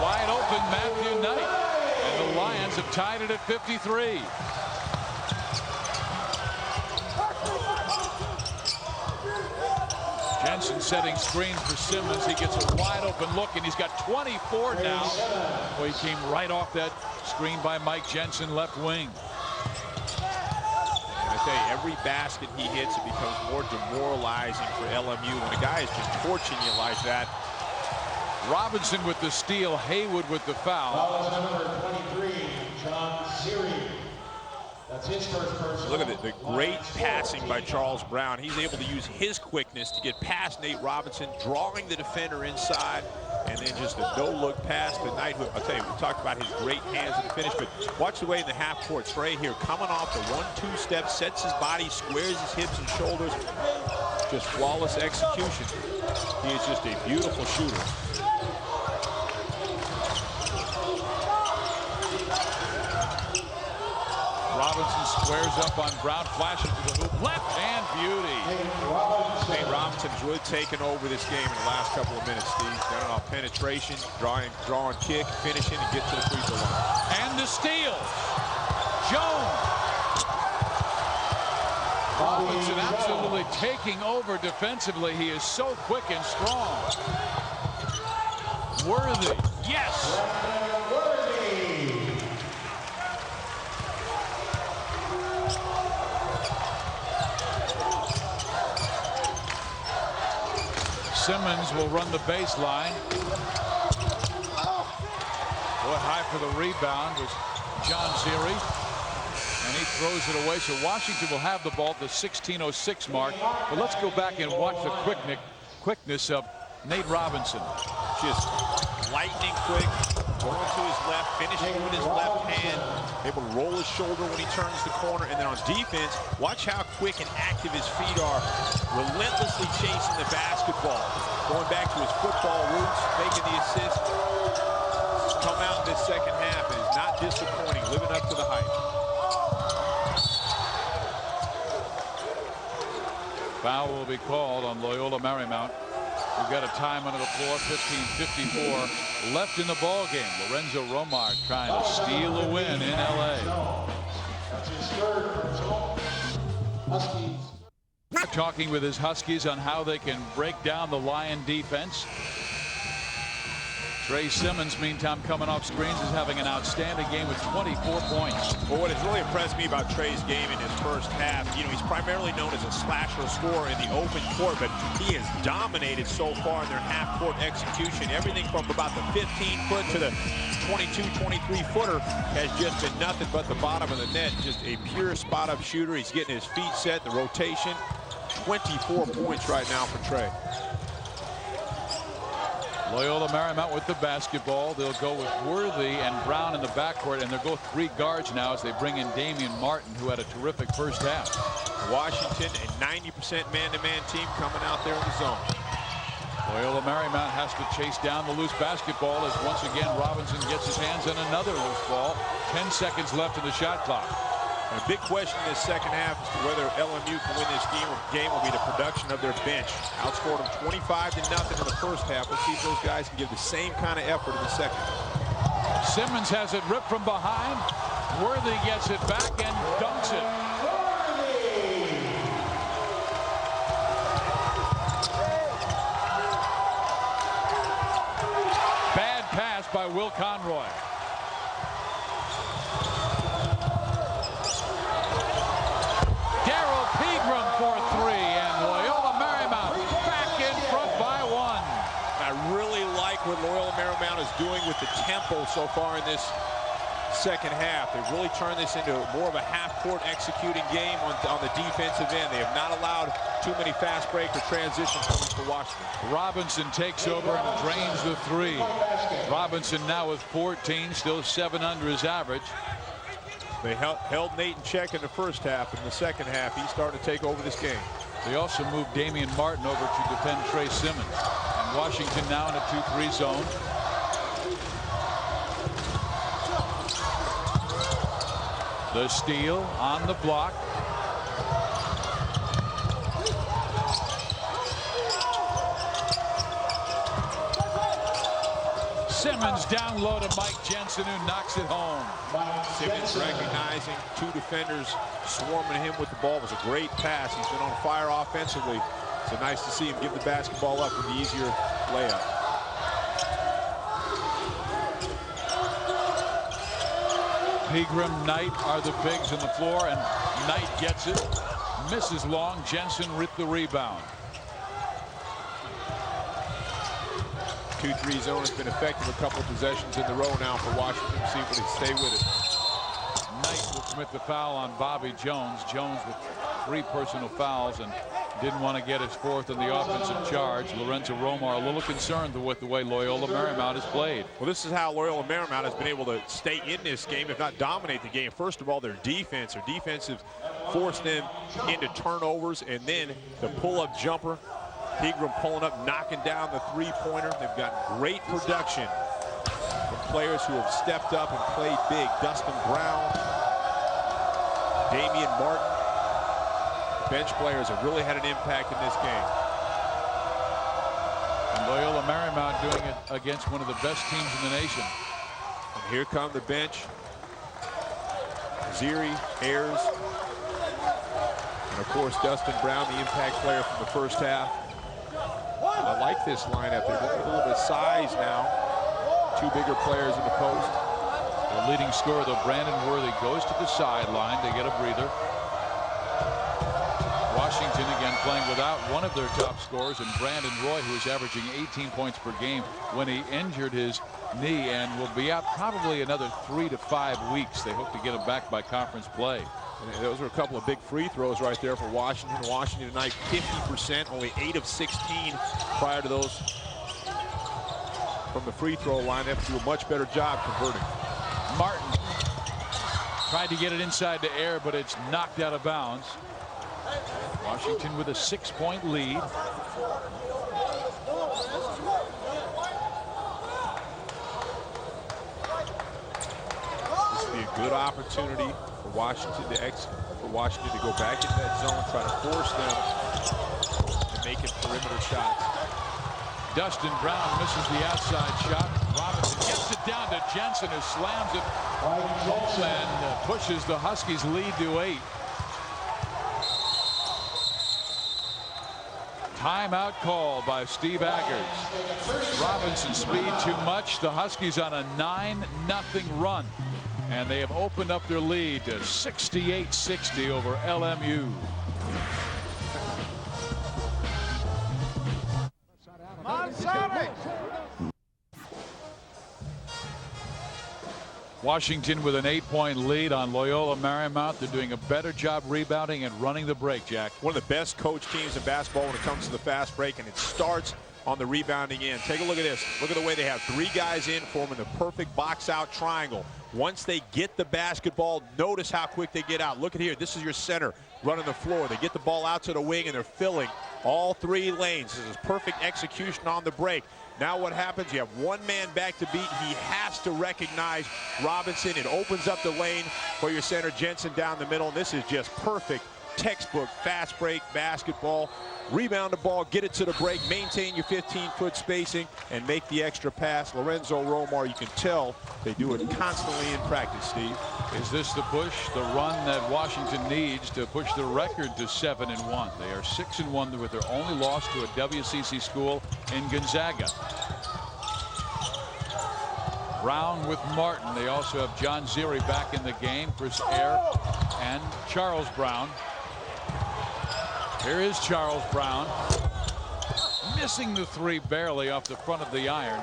Wide open Matthew Knight, and the Lions have tied it at 53. Jensen setting screens for Simmons. He gets a wide open look, and he's got 24 now. Well, he came right off that screen by Mike Jensen, left wing. I tell you, every basket he hits, it becomes more demoralizing for LMU when a guy is just torching you like that. Robinson with the steal, Haywood with the foul. Number 23, John Siri. That's his first personal. Look at the great passing by Charles Brown. He's able to use his quickness to get past Nate Robinson, drawing the defender inside, and then just a no-look pass to Knight. I'll tell you, we talked about his great hands in the finish, but watch the way in the half court. Trey here coming off the 1-2 step, sets his body, squares his hips and shoulders. Just flawless execution. He is just a beautiful shooter. Robinson's Squares up on Brown, flashes to the hoop, left hand beauty. Nate Robinson's really taken over this game in the last couple of minutes, Steve. Got it off penetration, drawing kick, finishing, and get to the free throw line. And the steal. Jones. Robinson absolutely taking over defensively. He is so quick and strong. Worthy. Yes. Simmons will run the baseline. Boy, high for the rebound was John Ziri. And he throws it away. So Washington will have the ball at the 16:06 mark. But let's go back and watch the quickness of Nate Robinson. Just lightning quick, going to his left, finishing with his left hand, able to roll his shoulder when he turns the corner. And then on defense, watch how quick and active his feet are, relentlessly chasing the basketball, going back to his football roots, making the assist. Come out in this second half and is not disappointing, living up to the hype. Foul will be called on Loyola Marymount. We've got a time under the floor, 15:54 left in the ball game. Lorenzo Romar trying to steal a win in LA. Talking with his Huskies on how they can break down the Lion defense. Trey Simmons, meantime, coming off screens, is having an outstanding game with 24 points. Well, what has really impressed me about Trey's game in his first half, he's primarily known as a slasher scorer in the open court, but he has dominated so far in their half-court execution. Everything from about the 15-foot to the 22, 23-footer has just been nothing but the bottom of the net. Just a pure spot-up shooter. He's getting his feet set, the rotation. 24 points right now for Trey. Loyola Marymount with the basketball. They'll go with Worthy and Brown in the backcourt, and they'll go 3 guards now as they bring in Damian Martin, who had a terrific first half. Washington, a 90% man-to-man team coming out there in the zone. Loyola Marymount has to chase down the loose basketball as once again Robinson gets his hands on another loose ball. 10 seconds left in the shot clock. And a big question in this second half as to whether LMU can win this game will be the production of their bench. Outscored them 25-0 in the first half. Let's see if those guys can give the same kind of effort in the second. Simmons has it ripped from behind. Worthy gets it back and dunks it. Bad pass by Will Conroy. For 3, and Loyola Marymount back in front by 1. I really like what Loyola Marymount is doing with the tempo so far in this second half. They've really turned this into more of a half-court executing game on the defensive end. They have not allowed too many fast break or transition points for Washington. Robinson takes over and drains the 3. Robinson now with 14, still 7 under his average. They held Nate in check in the first half. In the second half, he's starting to take over this game. They also moved Damian Martin over to defend Trey Simmons. And Washington now in a 2-3 zone. The steal on the block. Simmons down low to Mike Jensen, who knocks it home. Simmons recognizing 2 defenders swarming him with the ball. It was a great pass. He's been on fire offensively. So nice to see him give the basketball up with the easier layup. Pegram, Knight are the bigs on the floor, and Knight gets it. Misses long. Jensen with the rebound. 2-3 zone has been effective a couple of possessions in the row now for Washington. See if they stay with it. Knight will commit the foul on Bobby Jones. Jones with 3 personal fouls and didn't want to get his 4th in the offensive charge. Lorenzo Romar a little concerned with the way Loyola Marymount has played. Well, this is how Loyola Marymount has been able to stay in this game, if not dominate the game. First of all, their defense. Their defense has forced them into turnovers, and then the pull-up jumper. Pegram pulling up, knocking down the 3-pointer. They've got great production from players who have stepped up and played big. Dustin Brown, Damian Martin. Bench players have really had an impact in this game. And Loyola Marymount doing it against one of the best teams in the nation. And here come the bench. Ziri, Ayers, and of course Dustin Brown, the impact player from the first half. I like this lineup. They're going with a little bit of size now. Two bigger players in the post. The leading scorer, though, Brandon Worthy, goes to the sideline to get a breather. Washington again playing without one of their top scorers, and Brandon Roy, who is averaging 18 points per game when he injured his knee and will be out probably another 3 to 5 weeks. They hope to get him back by conference play. And those are a couple of big free throws right there for Washington. Washington tonight 50%, only 8 of 16 prior to those from the free throw line. They have to do a much better job converting. Martin tried to get it inside the air, but it's knocked out of bounds. Washington with a 6-point lead. This would be a good opportunity for Washington to go back into that zone, try to force them to make it perimeter shots. Dustin Brown misses the outside shot. Robinson gets it down to Jensen, who slams it home and pushes the Huskies' lead to 8. Timeout call by Steve Aggers. Robinson's speed too much. The Huskies on a 9-0 run, and they have opened up their lead to 68-60 over LMU. Washington with an 8-point lead on Loyola Marymount. They're doing a better job rebounding and running the break, Jack. One of the best coached teams in basketball when it comes to the fast break, and it starts on the rebounding end. Take a look at this. Look at the way they have 3 guys in, forming the perfect box out triangle. Once they get the basketball, notice how quick they get out. Look at here. This is your center running the floor. They get the ball out to the wing, and they're filling all 3 lanes. This is perfect execution on the break. Now what happens? You have 1 man back to beat. He has to recognize Robinson. It opens up the lane for your center, Jensen, down the middle. And this is just perfect textbook fast break basketball. Rebound the ball, get it to the break, maintain your 15-foot spacing, and make the extra pass. Lorenzo Romar, you can tell they do it constantly in practice, Steve. Is this the push, the run that Washington needs to push the record to 7-1? They are 6-1 with their only loss to a WCC school in Gonzaga. Brown with Martin. They also have John Ziri back in the game. Chris Ayer and Charles Brown. Here is Charles Brown, missing the 3 barely off the front of the iron.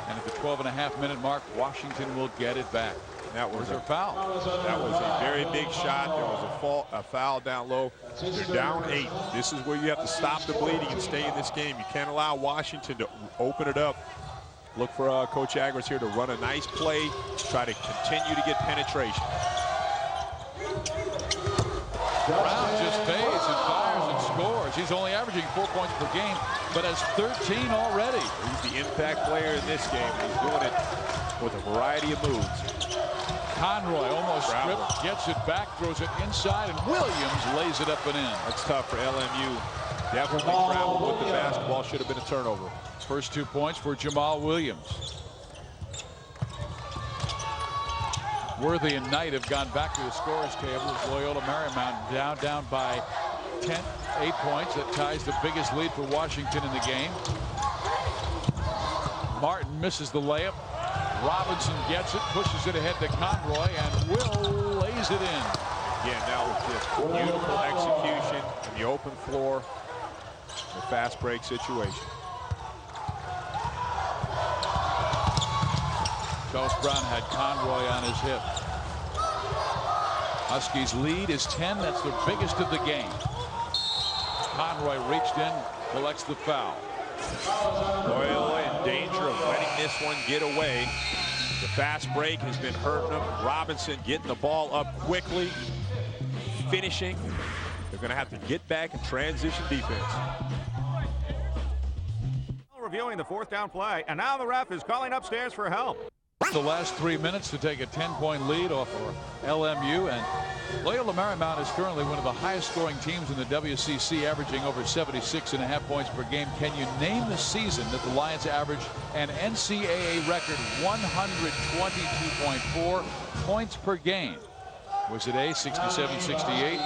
And at the 12.5-minute mark, Washington will get it back. That was a foul. That was a very big shot. There was a foul down low. They're down 8. This is where you have to stop the bleeding and stay in this game. You can't allow Washington to open it up. Look for Coach Aggers here to run a nice play, try to continue to get penetration. Brown just fades and fires and scores. He's only averaging 4 points per game, but has 13 already. He's the impact player in this game. He's doing it with a variety of moves. Conroy almost stripped, gets it back, throws it inside, and Williams lays it up and in. That's tough for LMU. Definitely traveled with the basketball. Should have been a turnover. First 2 points for Jamal Williams. Worthy and Knight have gone back to the scorer's table as Loyola Marymount down by 8 points. That ties the biggest lead for Washington in the game. Martin misses the layup. Robinson gets it, pushes it ahead to Conroy, and Will lays it in. Yeah, now with just beautiful execution in the open floor, the fast break situation. Charles Brown had Conroy on his hip. Huskies lead is 10. That's their biggest of the game. Conroy reached in, collects the foul. Loyola in danger of letting this one get away. The fast break has been hurting them. Robinson getting the ball up quickly, finishing. They're going to have to get back and transition defense. Reviewing the 4th down play, and now the ref is calling upstairs for help. The last 3 minutes to take a 10-point lead off of LMU, and Loyola Marymount is currently one of the highest scoring teams in the WCC, averaging over 76.5 points per game. Can you name the season that the Lions averaged an NCAA record 122.4 points per game? Was it A, 67-68,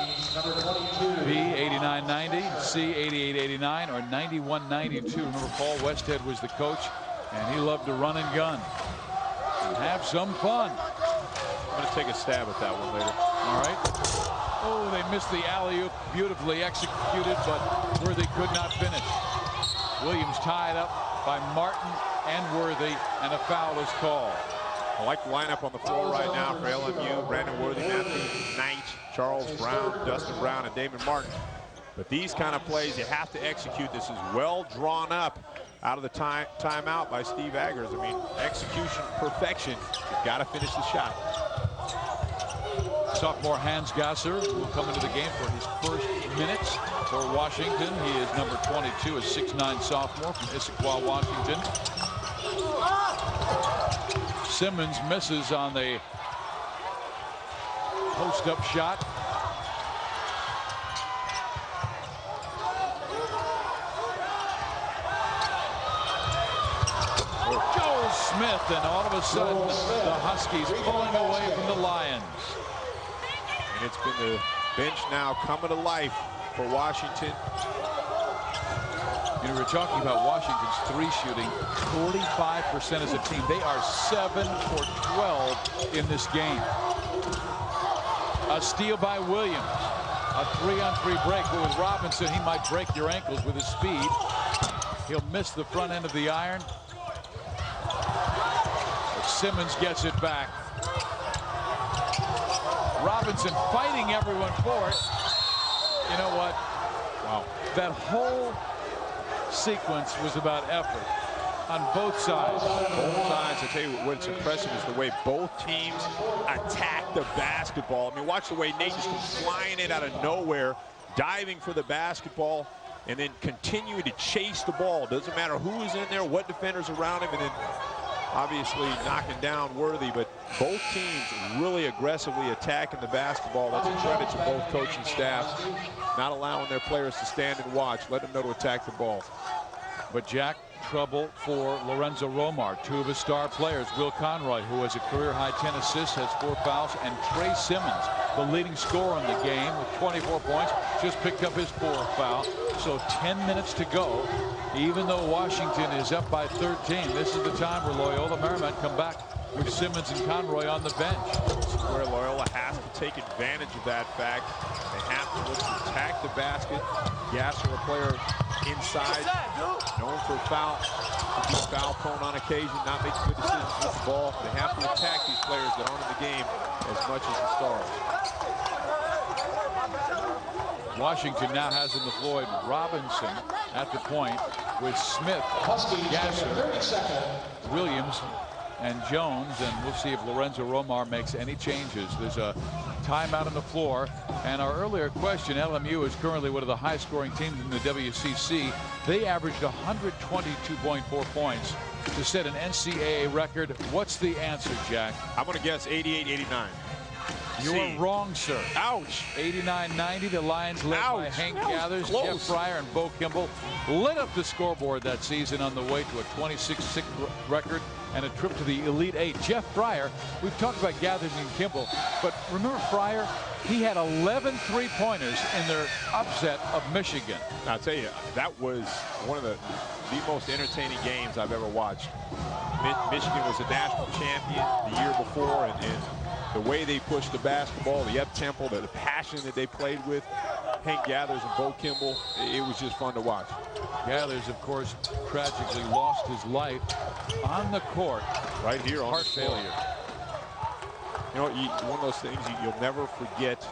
B, 89-90, C, 88-89, or 91-92? Remember, Paul Westhead was the coach, and he loved to run and gun and have some fun. I'm going to take a stab at that one later. All right. Oh, they missed the alley-oop. Beautifully executed, but Worthy could not finish. Williams tied up by Martin and Worthy, and a foul is called. I like the lineup on the floor right now for LMU. Brandon Worthy, Matthew Knight, Charles Brown, Dustin Brown, and Damon Martin. But these kind of plays you have to execute. This is well drawn up out of the timeout by Steve Aggers. I mean, execution perfection. You've got to finish the shot. Sophomore Hans Gasser will come into the game for his first minutes for Washington. He is number 22, a 6'9" sophomore from Issaquah, Washington. Simmons misses on the post-up shot. Joe Smith, and all of a sudden the Huskies pulling away from the Lions. And it's been the bench now coming to life for Washington. You know, we're talking about Washington's three shooting, 45% as a team. They are 7 for 12 in this game. A steal by Williams. A 3-on-3 break, but with Robinson, he might break your ankles with his speed. He'll miss the front end of the iron. But Simmons gets it back. Robinson fighting everyone for it. You know what? Wow. That whole sequence was about effort on both sides. Both sides. I tell you what's impressive is the way both teams attack the basketball. I mean, watch the way Nate just comes flying it out of nowhere, diving for the basketball, and then continuing to chase the ball. Doesn't matter who is in there, what defenders around him, and then obviously knocking down Worthy. But both teams really aggressively attacking the basketball. That's a credit to both coaching staffs, not allowing their players to stand and watch, let them know to attack the ball. But Jack, trouble for Lorenzo Romar, two of his star players. Will Conroy, who has a career-high 10 assists, has 4 fouls, and Trey Simmons, the leading scorer in the game with 24 points, just picked up his 4th foul. So 10 minutes to go. Even though Washington is up by 13, this is the time where Loyola Marymount come back with Simmons and Conroy on the bench. This is where Loyola has to take advantage of that fact. They have to look to attack the basket. Gasser, a player inside, known for foul, to be foul prone on occasion, not making good decisions with the ball. They have to attack these players that aren't in the game as much as the stars. Washington now has in the Floyd Robinson at the point with Smith, Gasser, Williams, and Jones, and we'll see if Lorenzo Romar makes any changes. There's a timeout on the floor, and our earlier question, LMU is currently one of the high scoring teams in the WCC. They averaged 122.4 points to set an NCAA record. What's the answer, Jack? I'm going to guess 88-89. You are wrong, sir. Ouch. 89-90, the Lions led by Hank Gathers, Jeff Fryer, and Bo Kimball lit up the scoreboard that season on the way to a 26-6 record and a trip to the Elite Eight. Jeff Fryer, we've talked about Gathers and Kimball, but remember Fryer? He had 11 three-pointers in their upset of Michigan. I'll tell you, that was one of the most entertaining games I've ever watched. Michigan was a national champion the year before, and the way they pushed the basketball, the up-tempo, the passion that they played with, Hank Gathers and Bo Kimball, it was just fun to watch. Gathers, of course, tragically lost his life on the court. Right here on heart failure. You know, one of those things you'll never forget.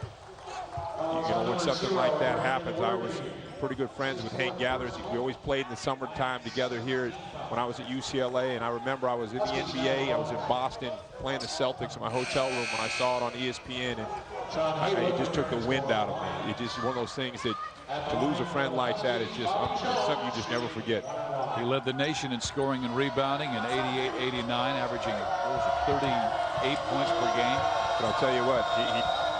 You know, when something like that happens. I was pretty good friends with Hank Gathers. We always played in the summertime together here when I was at UCLA, and I remember I was in the NBA. I was in Boston playing the Celtics in my hotel room when I saw it on ESPN, and it just took the wind out of me. It's just one of those things that to lose a friend like that is just something you just never forget. He led the nation in scoring and rebounding in 88-89, averaging 38 points per game. But I'll tell you what,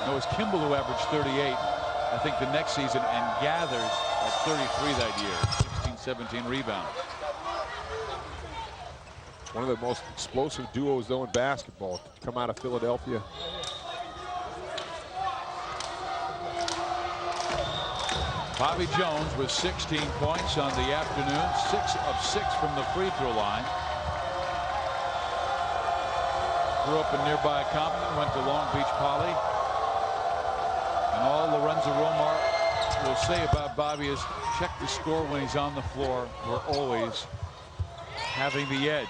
It was Kimball who averaged 38, I think, the next season, and Gathers at 33 that year. 16, 17 rebounds. One of the most explosive duos, though, in basketball. Come out of Philadelphia. Bobby Jones with 16 points on the afternoon, 6 of 6 from the free throw line. Grew up in nearby Compton, went to Long Beach Poly. And all Lorenzo Romar will say about Bobby is check the score when he's on the floor. We're always having the edge.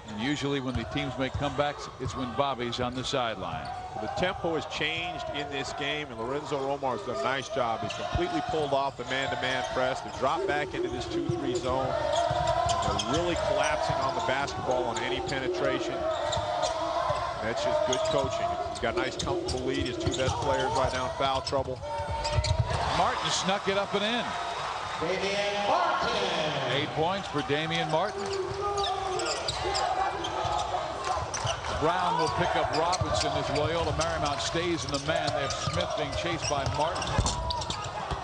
And usually when the teams make comebacks, it's when Bobby's on the sideline. The tempo has changed in this game, and Lorenzo Romar has done a nice job. He's completely pulled off the man-to-man press. They drop back into this 2-3 zone. And they're really collapsing on the basketball on any penetration. That's just good coaching. He's got a nice, comfortable lead. His 2 best players right now in foul trouble. Martin snuck it up and in. Damian Martin. 8 points for Damian Martin. Brown will pick up Robinson as Loyola Marymount stays in the man. They have Smith being chased by Martin.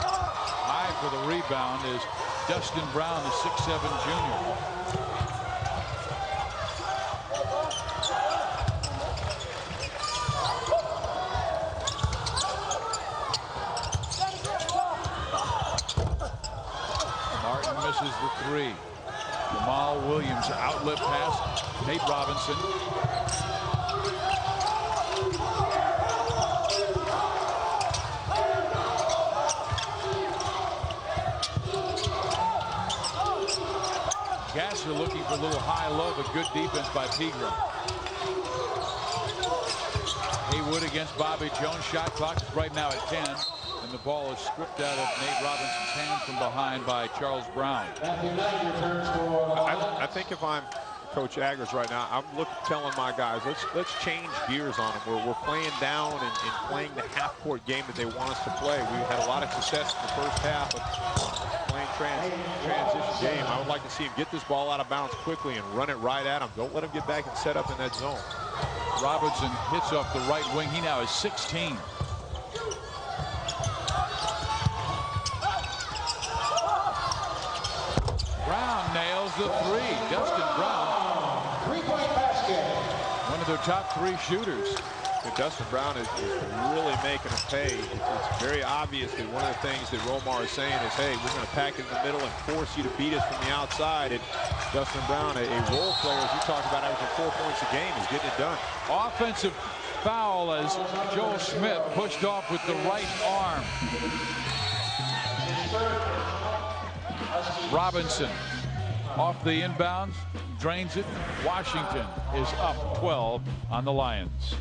High for the rebound is Dustin Brown, the 6'7" junior. Martin misses the 3. Jamal Williams outlet pass. Nate Robinson. Gasser looking for a little high-low, but good defense by Pegram. Haywood against Bobby Jones. Shot clock is right now at 10. And the ball is stripped out of Nate Robinson's hand from behind by Charles Brown. I think if I'm Coach Aggers right now, I'm telling my guys, let's change gears on them. We're playing down and playing the half-court game that they want us to play. We had a lot of success in the first half of playing transition game. I would like to see him get this ball out of bounds quickly and run it right at him. Don't let him get back and set up in that zone. Robinson hits off the right wing. He now is 16. Brown nails the 3. Dustin Brown. 3-point basket. One of their top 3 shooters. And Dustin Brown is really making them pay. It's very obvious that one of the things that Romar is saying is, hey, we're going to pack it in the middle and force you to beat us from the outside. And Dustin Brown, a role player, as you talk about, averaging 4 points a game, is getting it done. Offensive foul as Joel Smith pushed off with the right arm. Robinson off the inbounds, drains it. Washington is up 12 on the Lions.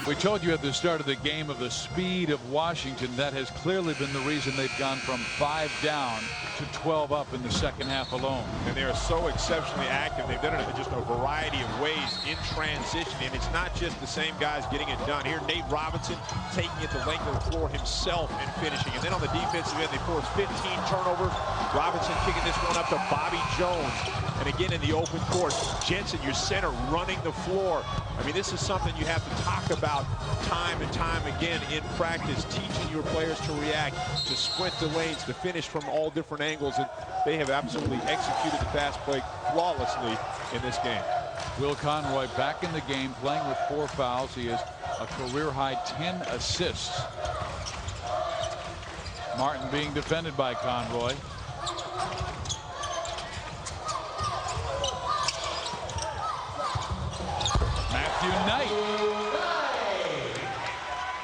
We told you at the start of the game of the speed of Washington. That has clearly been the reason they've gone from 5 down to 12 up in the second half alone. And they are so exceptionally active. They've done it in just a variety of ways in transition. And it's not just the same guys getting it done. Here, Nate Robinson taking it the length of the floor himself and finishing. And then on the defensive end, they force 15 turnovers. Robinson kicking this one up to Bobby Jones. And again, in the open court, Jensen, your center, running the floor. I mean, this is something you have to talk about time and time again in practice, teaching your players to react, to sprint the lanes, to finish from all different angles. And they have absolutely executed the fast break flawlessly in this game. Will Conroy back in the game, playing with 4 fouls. He has a career-high 10 assists. Martin being defended by Conroy. Matthew Knight.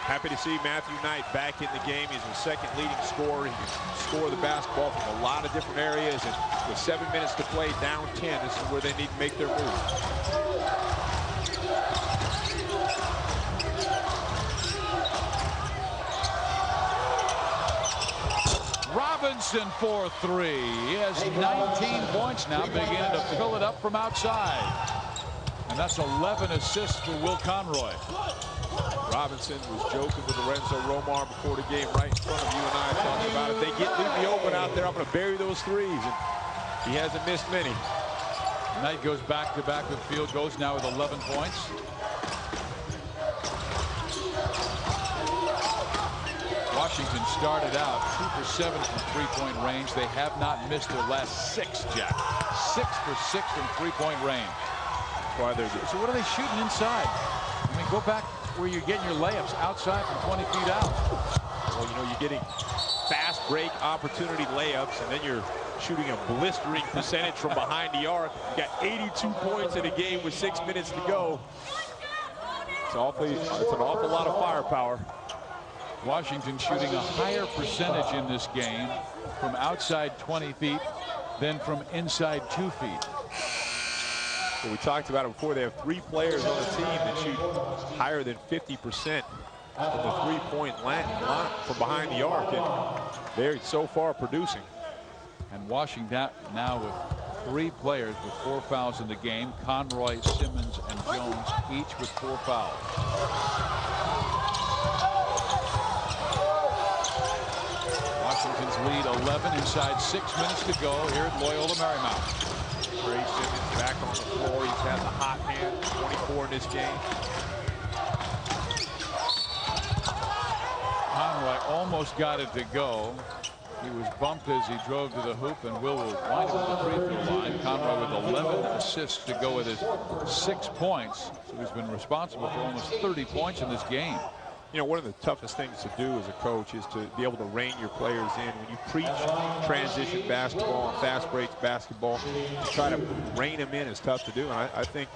Happy to see Matthew Knight back in the game. He's the second leading scorer. He can score the basketball from a lot of different areas. And with 7 minutes to play, down 10, this is where they need to make their move. Robinson for 3. He has 19 points now, beginning to fill it up from outside. And that's 11 assists for Will Conroy. Robinson was joking with Lorenzo Romar before the game, right in front of you and I, talking about if they leave me open out there, I'm going to bury those threes. And he hasn't missed many. Knight goes back-to-back with field goals now with 11 points. started out 2 for 7 from three-point range. They have not missed their last 6, Jack. 6 for 6 from three-point range. Why they're So what are they shooting inside? I mean, go back where you're getting your layups outside from 20 feet out. Well, you know, you're getting fast break opportunity layups, and then you're shooting a blistering percentage from behind the arc. You got 82 points in a game with 6 minutes to go. It's an awful lot of firepower. Washington shooting a higher percentage in this game from outside 20 feet than from inside 2 feet. Well, we talked about it before. They have 3 players on the team that shoot higher than 50% from the three-point line from behind the arc, and they're so far producing. And Washington now with 3 players with 4 fouls in the game. Conroy, Simmons, and Jones, each with 4 fouls. Washington's lead 11 inside 6 minutes to go here at Loyola Marymount. Trey Simmons back on the floor. He's had the hot hand, 24 in this game. Conroy almost got it to go. He was bumped as he drove to the hoop, and Will wind up at the free throw line. Conroy with 11 assists to go with his 6 points. So he's been responsible for almost 30 points in this game. You know, one of the toughest things to do as a coach is to be able to rein your players in. When you preach transition basketball and fast breaks basketball, to try to rein them in is tough to do. And I think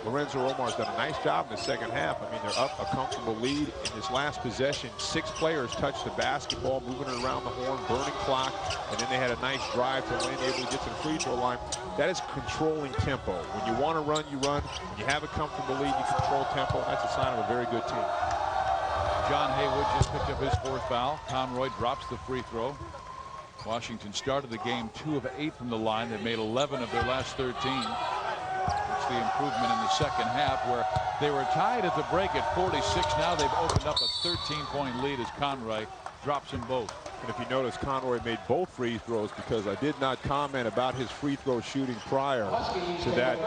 Lorenzo Omar's done a nice job in the second half. I mean, they're up a comfortable lead. In this last possession, 6 players touched the basketball, moving it around the horn, burning clock, and then they had a nice drive to Lynn, able to get to the free throw line. That is controlling tempo. When you want to run, you run. When you have a comfortable lead, you control tempo. That's a sign of a very good team. John Haywood just picked up his 4th foul. Conroy drops the free throw. Washington started the game 2 of 8 from the line. They've made 11 of their last 13. It's the improvement in the second half, where they were tied at the break at 46. Now they've opened up a 13-point lead as Conroy drops them both. And if you notice, Conroy made both free throws, because I did not comment about his free throw shooting prior to that.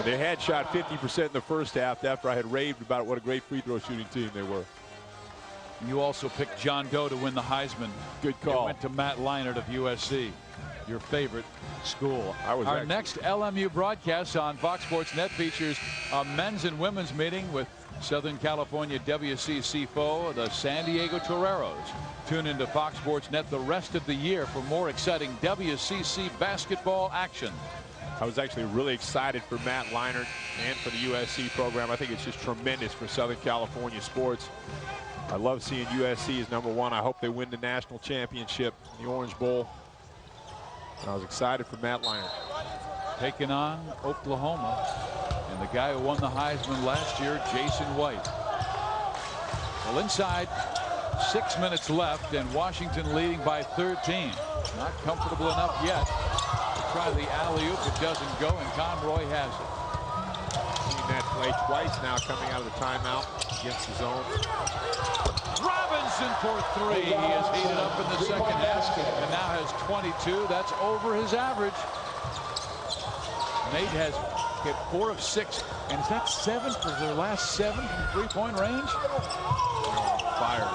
They had shot 50% in the first half after I had raved about what a great free throw shooting team they were. You also picked John Doe to win the Heisman. Good call. You went to Matt Leinart of USC, your favorite school. Our next LMU broadcast on Fox Sports Net features a men's and women's meeting with Southern California WCC foe, the San Diego Toreros. Tune into Fox Sports Net the rest of the year for more exciting WCC basketball action. I was actually really excited for Matt Leinart and for the USC program. I think it's just tremendous for Southern California sports. I love seeing USC as #1. I hope they win the national championship, the Orange Bowl. And I was excited for Matt Leinart. Taking on Oklahoma and the guy who won the Heisman last year, Jason White. Well, inside 6 minutes left, and Washington leading by 13. Not comfortable enough yet to try the alley-oop. It doesn't go, and Conroy has it. Seen that play twice now coming out of the timeout against the zone. Robinson for 3. He has heated up in the second half and now has 22. That's over his average. Nate has hit 4 of 6, and is that 7 for their last 7 from three-point range? Fire.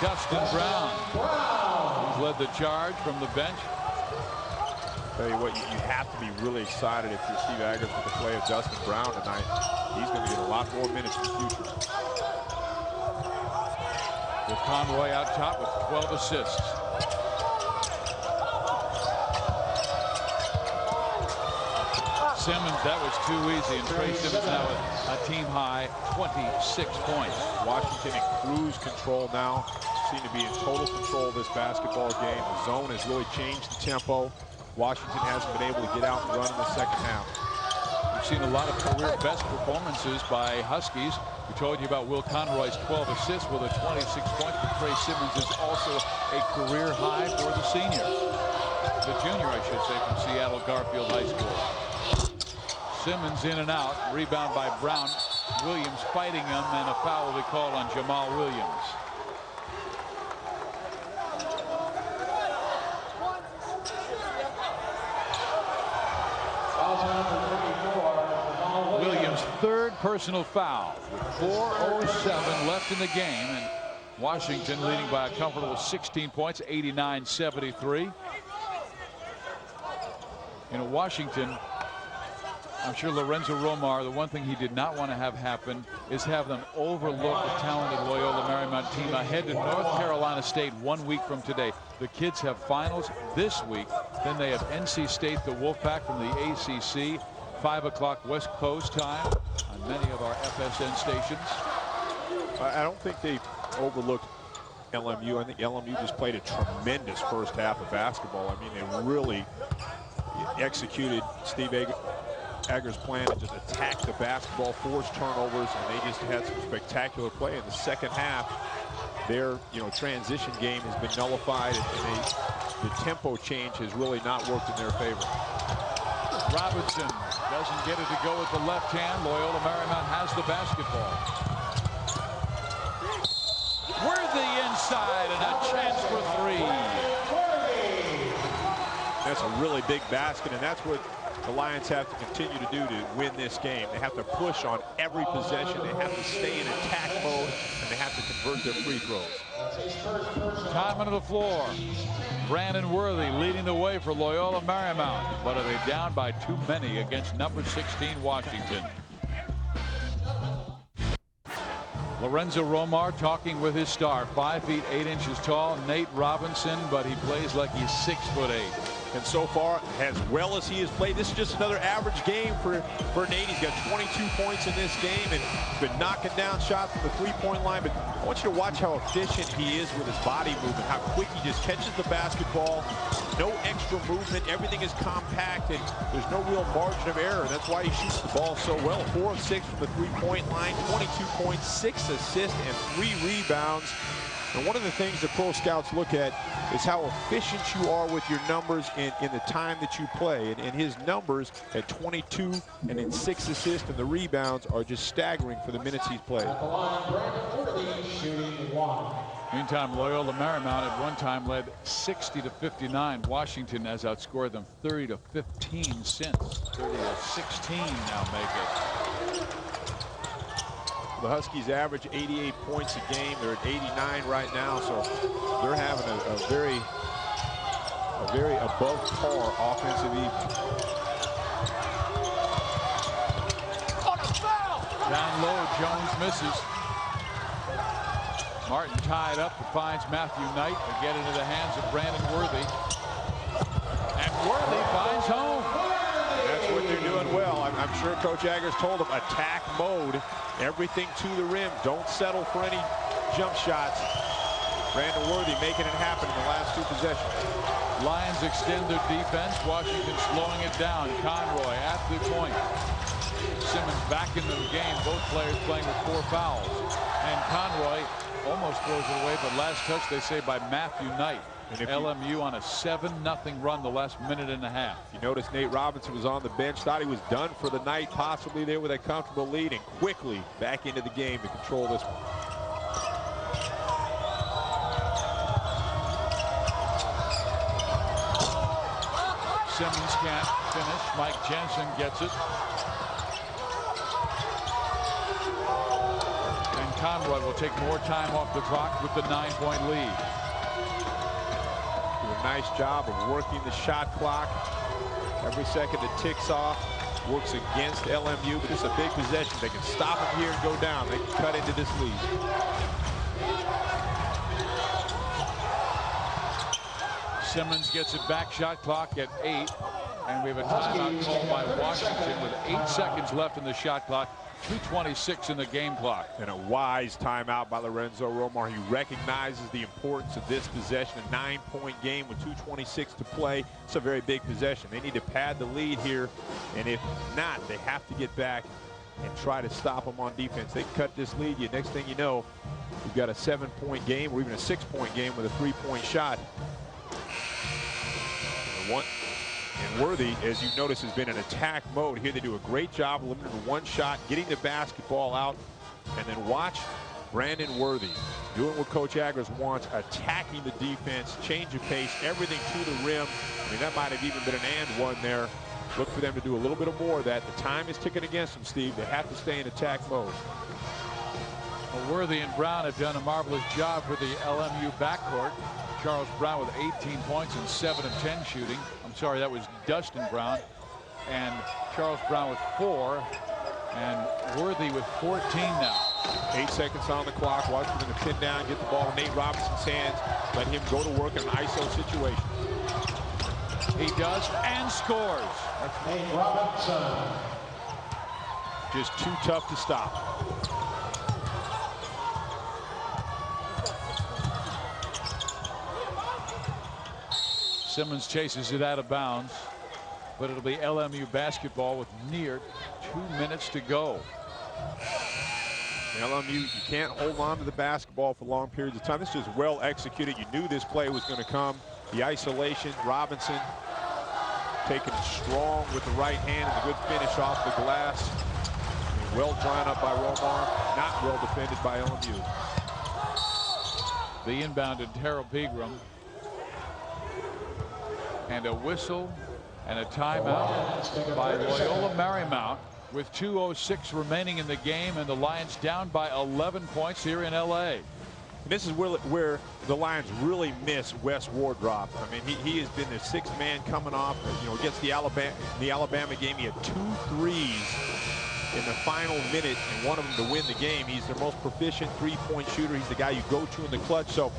Dustin Brown, who's led the charge from the bench. Tell you what, you have to be really excited if you're Steve Agers with the play of Dustin Brown tonight. He's going to get a lot more minutes in the future. With Conroy out top with 12 assists. Simmons, that was too easy, and Trey Simmons now with a team high 26 points. Washington in cruise control now. Seem to be in total control of this basketball game. The zone has really changed the tempo. Washington hasn't been able to get out and run in the second half. We've seen a lot of career best performances by Huskies. We told you about Will Conroy's 12 assists with a 26 points, but Trey Simmons is also a career high for the senior. The junior, I should say, from Seattle Garfield High School. Simmons in and out. Rebound by Brown. Williams fighting him, and a foul will be called on Jamal Williams. Williams' 3rd personal foul with 4:07 left in the game, and Washington leading by a comfortable 16 points, 89-73. You know, Washington, I'm sure Lorenzo Romar, the one thing he did not want to have happen is have them overlook the talented Loyola Marymount team ahead to North Carolina State 1 week from today. The kids have finals this week. Then they have NC State, the Wolfpack from the ACC, 5 o'clock West Coast time on many of our FSN stations. I don't think they overlooked LMU. I think LMU just played a tremendous first half of basketball. I mean, they really executed Steve Agger's plan to just attack the basketball, force turnovers, and they just had some spectacular play in the second half. Their transition game has been nullified, and the tempo change has really not worked in their favor. Robinson doesn't get it to go with the left hand. Loyola Marymount has the basketball. Worthy inside, and a chance for three. That's a really big basket, and that's what the Lions have to continue to do to win this game. They have to push on every possession. They have to stay in attack mode, and they have to convert their free throws. Time on the floor. Brandon Worthy leading the way for Loyola Marymount, but are they down by too many against number 16 Washington? Lorenzo Romar talking with his star, 5 feet 8 inches tall, Nate Robinson, but he plays like he's 6'8". And so far, as well as he has played, this is just another average game for Nate. He's got 22 points in this game and been knocking down shots from the three-point line. But I want you to watch how efficient he is with his body movement, how quick he just catches the basketball. No extra movement. Everything is compact, and there's no real margin of error. That's why he shoots the ball so well. 4 of 6 from the three-point line, 22 points, 6 assists, and 3 rebounds. And one of the things the pro scouts look at is how efficient you are with your numbers in the time that you play. And his numbers at 22 and in 6 assists and the rebounds are just staggering for the minutes he's played. Meantime, Loyola Marymount at one time led 60-59. Washington has outscored them 30-15 since. 30-16 now make it. The Huskies average 88 points a game. They're at 89 right now, so they're having a very above par offensive evening. Down low, Jones misses. Martin tied up, finds Matthew Knight to get into the hands of Brandon Worthy. And Worthy finds home. That's what they're doing well. I'm sure Coach Agger's told them attack mode, everything to the rim. Don't settle for any jump shots. Brandon Worthy making it happen in the last 2 possessions. Lions extend their defense. Washington slowing it down. Conroy at the point. Simmons back into the game. Both players playing with 4 fouls. And Conroy almost throws it away, but last touch, they say, by Matthew Knight. LMU on a 7-0 run the last minute and a half. You notice Nate Robinson was on the bench, thought he was done for the night, possibly there with a comfortable lead, and quickly back into the game to control this one. Simmons can't finish. Mike Jensen gets it. And Conroy will take more time off the clock with the 9-point lead. Do a nice job of working the shot clock. Every second that ticks off works against LMU, but it's a big possession. They can stop them here and go down. They can cut into this lead. Simmons gets it back, shot clock at 8, and we have a timeout called by Washington with 8 seconds left in the shot clock, 2:26 in the game clock. And a wise timeout by Lorenzo Romar. He recognizes the importance of this possession, a 9-point game with 2:26 to play. It's a very big possession. They need to pad the lead here, and if not, they have to get back and try to stop them on defense. They cut this lead. Next thing you know, you've got a 7-point game or even a 6-point game with a 3-point shot. And Worthy, as you notice, has been in attack mode here. They do a great job limiting to 1 shot, getting the basketball out, and then watch Brandon Worthy doing what Coach Agers wants, attacking the defense, change of pace, everything to the rim. I mean, that might have even been an and one there look for them to do a little bit of more of that. The time is ticking against them, Steve. They have to stay in attack mode. Well, Worthy and Brown have done a marvelous job for the LMU backcourt. Charles Brown with 18 points and 7 of 10 shooting. I'm sorry, that was Dustin Brown. And Charles Brown with 4. And Worthy with 14 now. 8 seconds on the clock. Washington to pin down, get the ball in Nate Robinson's hands. Let him go to work in an ISO situation. He does and scores. That's Nate Robinson. Just too tough to stop. Simmons chases it out of bounds, but it'll be LMU basketball with near 2 minutes to go. LMU, you can't hold on to the basketball for long periods of time. This is well executed. You knew this play was going to come. The isolation, Robinson taking it strong with the right hand and a good finish off the glass. Well drawn up by Romar, not well defended by LMU. The inbound to Terrell Pegram. And a whistle and a timeout by Loyola Marymount with 2:06 remaining in the game, and the Lions down by 11 points here in LA. And this is where the Lions really miss Wes Wardrop. I mean, he has been the 6th man coming off. You know, against the Alabama game, he had 2 threes in the final minute, and one of them to win the game. He's their most proficient 3-point shooter. He's the guy you go to in the clutch. So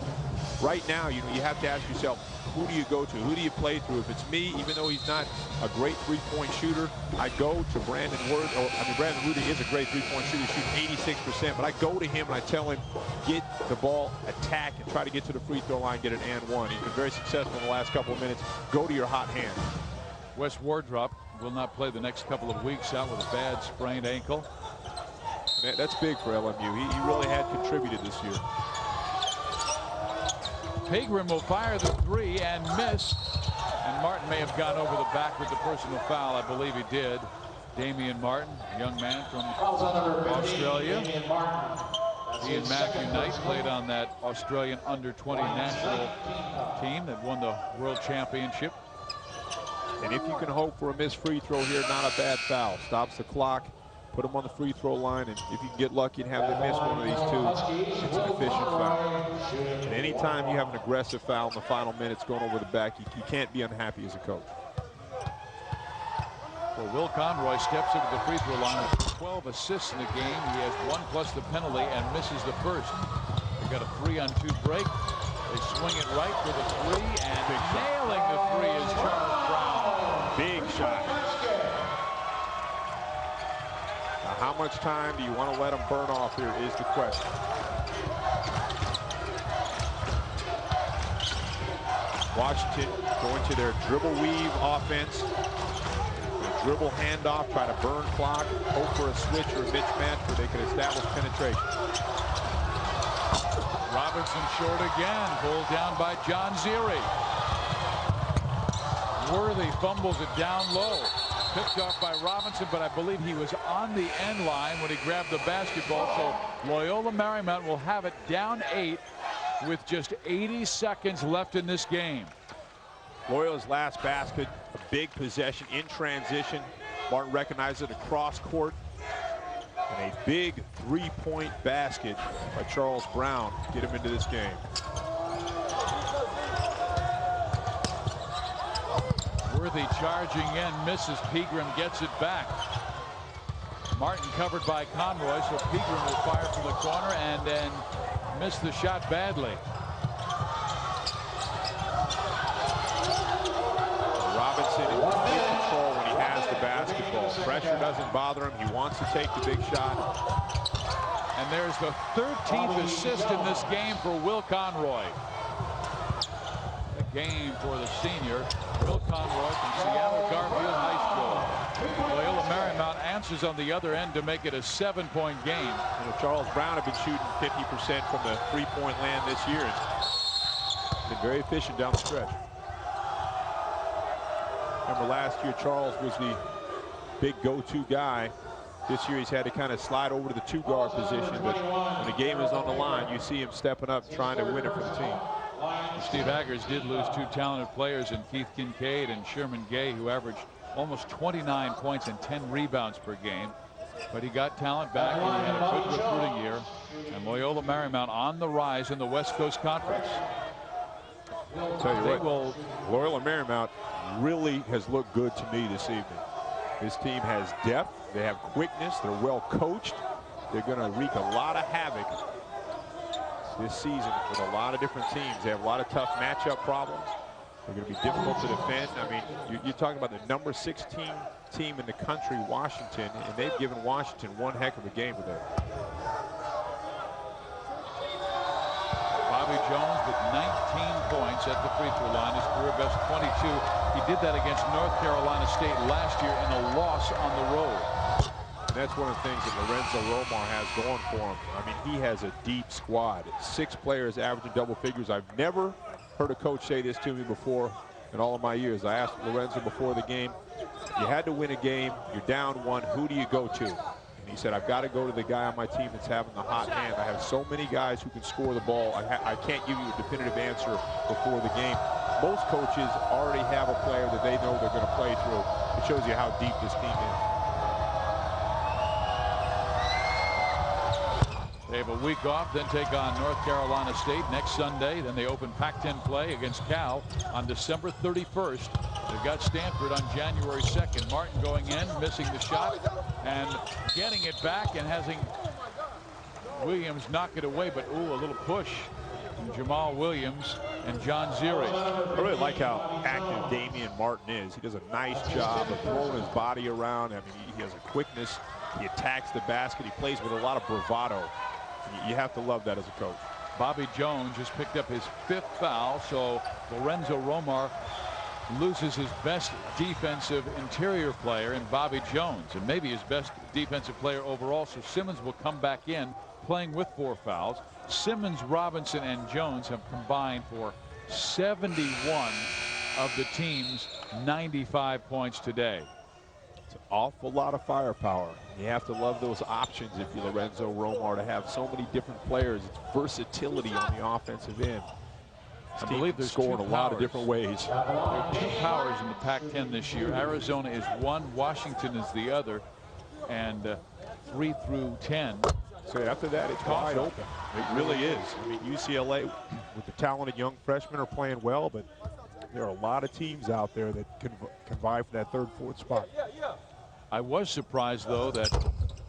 right now, you know, you have to ask yourself, who do you go to? Who do you play through? If it's me, even though he's not a great 3-point shooter, I go to Brandon Wood. Brandon Rudy is a great 3-point shooter, shooting 86%, but I go to him and I tell him, get the ball, attack, and try to get to the free throw line, get an and one. He's been very successful in the last couple of minutes. Go to your hot hand. Wes Wardrop will not play the next couple of weeks, out with a bad sprained ankle. That's big for LMU. He really had contributed this year. Pegram will fire the 3 and miss. And Martin may have gone over the back with the personal foul. I believe he did. Damian Martin, a young man from Australia. He and Matthew Knight played on that Australian under-20 national team that won the world championship. And if you can hope for a missed free throw here, not a bad foul. Stops the clock, put them on the free throw line, and if you can get lucky and have them miss one of these 2, it's an efficient foul. And anytime you have an aggressive foul in the final minutes going over the back, you can't be unhappy as a coach. Well, Will Conroy steps into the free throw line with 12 assists in the game. He has 1 plus the penalty and misses the first. They got a 3-on-2 break. They swing it right for the 3, and nailing the 3 is Charles Brown. Big shot. Now, how much time do you want to let them burn off here is the question. Washington going to their dribble weave offense. Dribble handoff, try to burn clock, hope for a switch or a mismatch where they can establish penetration. Robinson short again, pulled down by John Ziri. Worthy fumbles it down low. Picked off by Robinson, but I believe he was on the end line when he grabbed the basketball. So Loyola Marymount will have it down 8 with just 80 seconds left in this game. Loyola's last basket, a big possession in transition. Martin recognized it across court. And a big 3-point basket by Charles Brown to get him into this game. Worthy charging in, misses. Pegram gets it back. Martin covered by Conroy, so Pegram will fire from the corner and then miss the shot badly. Robinson in complete control when he has the basketball. Pressure doesn't bother him. He wants to take the big shot. And there's the 13th assist in this game for Will Conroy. The game for the senior, Will Conroy from Seattle Garfield High School. Loyola Marymount answers on the other end to make it a 7-point game. You know, Charles Brown have been shooting 50% from the 3-point land this year. It's been very efficient down the stretch. Remember last year, Charles was the big go-to guy. This year he's had to kind of slide over to the 2-guard position, but when the game is on the line, you see him stepping up trying to win it for the team. Steve Aggers did lose 2 talented players in Keith Kincaid and Sherman Gay, who averaged almost 29 points and 10 rebounds per game. But he got talent back. He had a good recruiting year. And Loyola Marymount on the rise in the West Coast Conference. I'll tell you what, Loyola Marymount really has looked good to me this evening. This team has depth. They have quickness. They're well coached. They're going to wreak a lot of havoc this season with a lot of different teams. They have a lot of tough matchup problems. They're going to be difficult to defend. I mean, you're talking about the number 16 team in the country, Washington, and they've given Washington one heck of a game today. Bobby Jones with 19 points at the free throw line, his career best 22. He did that against North Carolina State last year in a loss on the road. And that's one of the things that Lorenzo Romar has going for him. I mean, he has a deep squad. 6 players averaging double figures. I've never heard a coach say this to me before in all of my years. I asked Lorenzo before the game, you had to win a game, you're down 1, who do you go to? And he said, I've got to go to the guy on my team that's having the hot hand. I have so many guys who can score the ball. I can't give you a definitive answer before the game. Most coaches already have a player that they know they're going to play through. It shows you how deep this team is. They have a week off, then take on North Carolina State next Sunday. Then they open Pac-10 play against Cal on December 31st. They've got Stanford on January 2nd. Martin going in, missing the shot, and getting it back and having Williams knock it away. But, ooh, a little push from Jamal Williams and John Ziri. I really like how active Damian Martin is. He does a nice job of throwing his body around. I mean, he has a quickness. He attacks the basket. He plays with a lot of bravado. You have to love that as a coach. Bobby Jones just picked up his 5th foul, so Lorenzo Romar loses his best defensive interior player in Bobby Jones, and maybe his best defensive player overall. So Simmons will come back in playing with 4 fouls. Simmons, Robinson, and Jones have combined for 71 of the team's 95 points today. It's an awful lot of firepower. You have to love those options if you're Lorenzo Romar, to have so many different players. It's versatility on the offensive end. I believe there's scoring a lot of different ways. There are 2 powers in the Pac-10 this year. Arizona is one, Washington is the other, and 3 through 10. So after that, it's wide open. It really is. I mean, UCLA, with the talented young freshmen, are playing well, but there are a lot of teams out there that can vie for that 3rd, 4th spot. I was surprised, though, that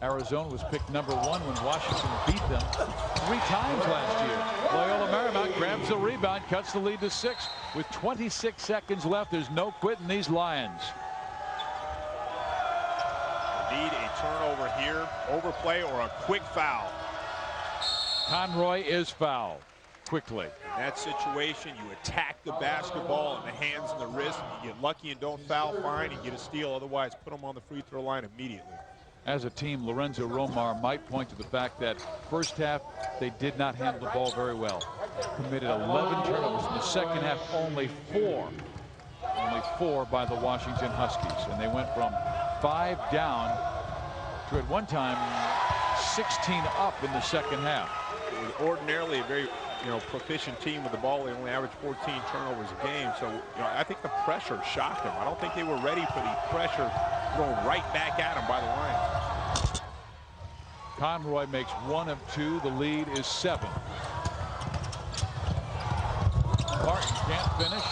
Arizona was picked number 1 when Washington beat them 3 times last year. Loyola Marymount grabs the rebound, cuts the lead to 6 with 26 seconds left. There's no quitting these Lions. Need a turnover here, overplay, or a quick foul. Conroy is fouled quickly. In that situation, you attack the basketball in the hands and the wrist, and you get lucky and don't foul, fine, and get a steal. Otherwise, put them on the free throw line immediately. As a team, Lorenzo Romar might point to the fact that first half they did not handle the ball very well. Committed 11 turnovers. In the second half, only 4. Only 4 by the Washington Huskies. And they went from 5 down to, at one time, 16 up in the second half. It was ordinarily a very proficient team with the ball. They only averaged 14 turnovers a game. So I think the pressure shocked them. I don't think they were ready for the pressure thrown right back at them by the Lions. Conroy makes 1 of 2. The lead is 7. Martin can't finish,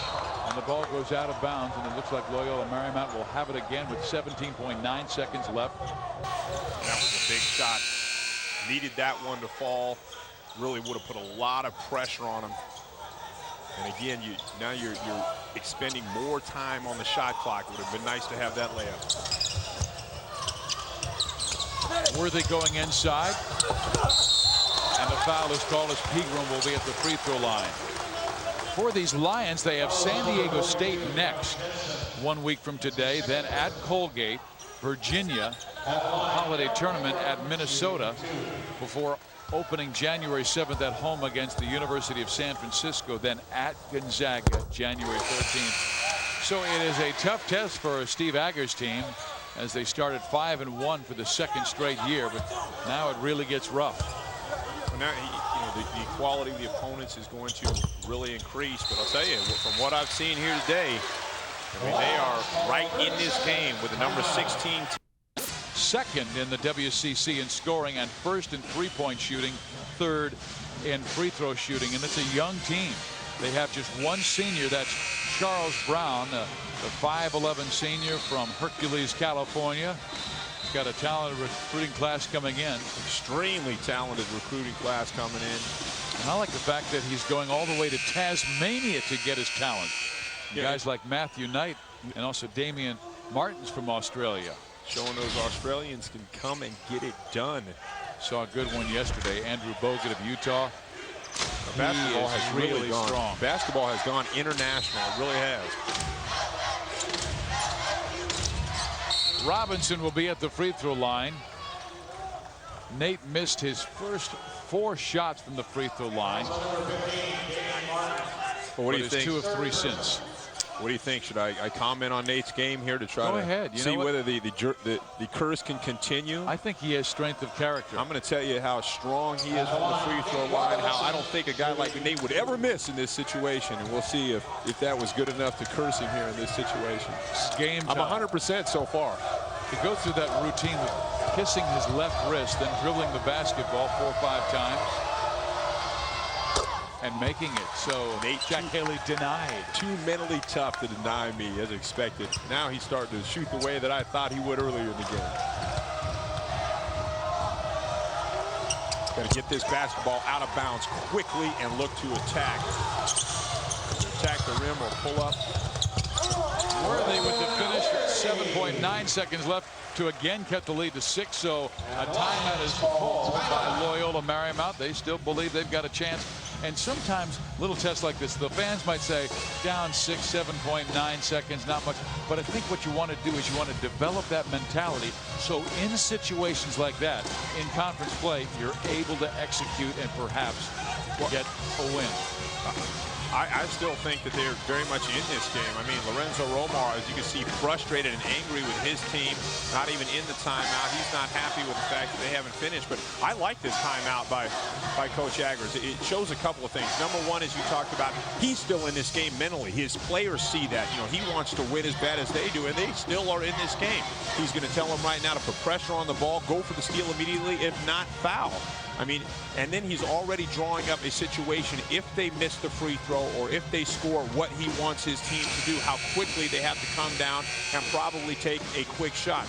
and the ball goes out of bounds, and it looks like Loyola Marymount will have it again with 17.9 seconds left. That was a big shot. Needed that one to fall. Really would have put a lot of pressure on him. And again, now you're expending more time on the shot clock. Would have been nice to have that layup. Worthy going inside, and the foul is called as Pegram will be at the free throw line. For these Lions, they have San Diego State next 1 week from today, then at Colgate, Virginia, holiday tournament at Minnesota, before opening January 7th at home against the University of San Francisco, then at Gonzaga January 13th. So it is a tough test for Steve Agger's team as they started 5-1 for the 2nd straight year, but now it really gets rough. Well, now the quality of the opponents is going to really increase, but I'll tell you, from what I've seen here today, I mean, they are right in this game with the number 16. Second in the WCC in scoring and first in three-point shooting, third in free throw shooting, and it's a young team. They have just one senior. That's Charles Brown, the 5'11" senior from Hercules, California. He's got a talented recruiting class coming in. Extremely talented recruiting class coming in. And I like the fact that he's going all the way to Tasmania to get his talent. Yeah. Guys like Matthew Knight and also Damian Martins from Australia. Showing those Australians can come and get it done. Saw a good one yesterday. Andrew Bogut of Utah. Basketball has really gone strong. Basketball has gone international. It really has. Robinson will be at the free throw line. Nate missed his first 4 shots from the free throw line. Well, what do you think? 2 of 3 since. What do you think? Should I comment on Nate's game here to try to see whether the curse can continue? I think he has strength of character. I'm going to tell you how strong he is from the free throw line, how I don't think a guy like Nate would ever miss in this situation, and we'll see if that was good enough to curse him here in this situation. Game I'm 100% so far. To go through that routine with kissing his left wrist, then dribbling the basketball 4 or 5 times. And making it. So Nate Jack Haley denied. Too mentally tough to deny me as expected. Now he's starting to shoot the way that I thought he would earlier in the game. Got to get this basketball out of bounds quickly and look to attack. Attack the rim or pull up. Worthy with the finish. 7.9 seconds left to again cut the lead to 6. So a timeout is called by Loyola Marymount. They still believe they've got a chance. And sometimes little tests like this, the fans might say down 6, 7.9 seconds, not much. But I think what you want to do is you want to develop that mentality. So in situations like that, in conference play, you're able to execute and perhaps get a win. I still think that they're very much in this game. I mean, Lorenzo Romar, as you can see, frustrated and angry with his team, not even in the timeout. He's not happy with the fact that they haven't finished. But I like this timeout by Coach Agers. It shows a couple of things. Number one, as you talked about, he's still in this game mentally. His players see that. You know, he wants to win as bad as they do, and they still are in this game. He's going to tell them right now to put pressure on the ball, go for the steal immediately, if not foul. I mean, and then he's already drawing up a situation if they miss the free throw or if they score, what he wants his team to do, how quickly they have to come down and probably take a quick shot.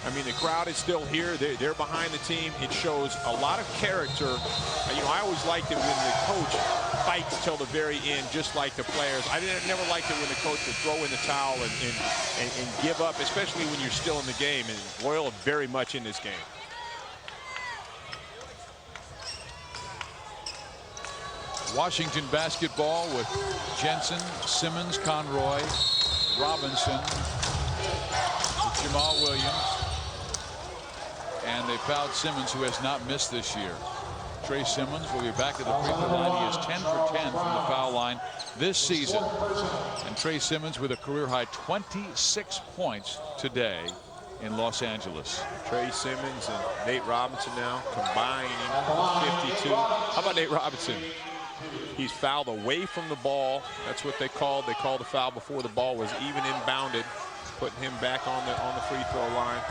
I mean, the crowd is still here. They're behind the team. It shows a lot of character. You know, I always liked it when the coach fights till the very end, just like the players. I never liked it when the coach would throw in the towel and give up, especially when you're still in the game. And Loyola very much in this game. Washington basketball with Jensen, Simmons, Conroy, Robinson, Jamal Williams. And they fouled Simmons, who has not missed this year. Trey Simmons will be back at the free throw line. He is 10 for 10 from the foul line this season. And Trey Simmons with a career-high 26 points today in Los Angeles. Trey Simmons and Nate Robinson now combining 52. How about Nate Robinson? He's fouled away from the ball. That's what they called. They called the foul before the ball was even inbounded, putting him back on the free throw line.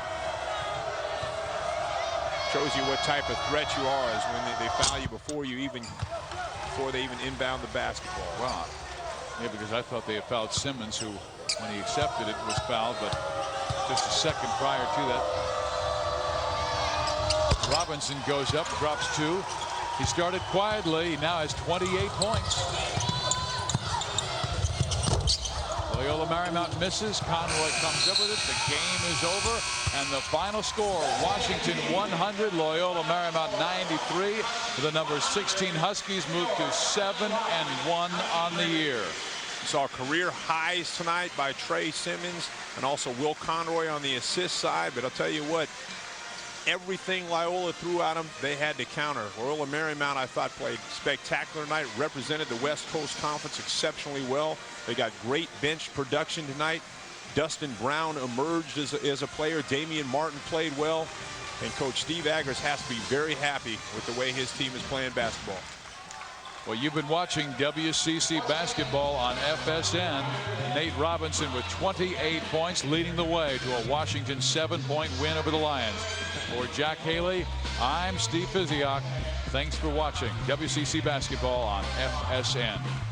Shows you what type of threat you are is when they foul you before they even inbound the basketball. Wow. Yeah, because I thought they had fouled Simmons, who, when he accepted it, was fouled, but just a second prior to that. Robinson goes up, drops 2. He started quietly. He now has 28 points. Loyola Marymount misses. Conroy comes up with it. The game is over. And the final score, Washington 100, Loyola Marymount 93. The number 16 Huskies move to 7-1 on the year. We saw career highs tonight by Trey Simmons and also Will Conroy on the assist side. But I'll tell you what, everything Loyola threw at them, they had to counter. Loyola Marymount, I thought, played spectacular tonight, represented the West Coast Conference exceptionally well. They got great bench production tonight. Dustin Brown emerged as a player. Damian Martin played well. And Coach Steve Agers has to be very happy with the way his team is playing basketball. Well, you've been watching WCC basketball on FSN. Nate Robinson with 28 points leading the way to a Washington 7-point win over the Lions. For Jack Haley, I'm Steve Physiok. Thanks for watching WCC basketball on FSN.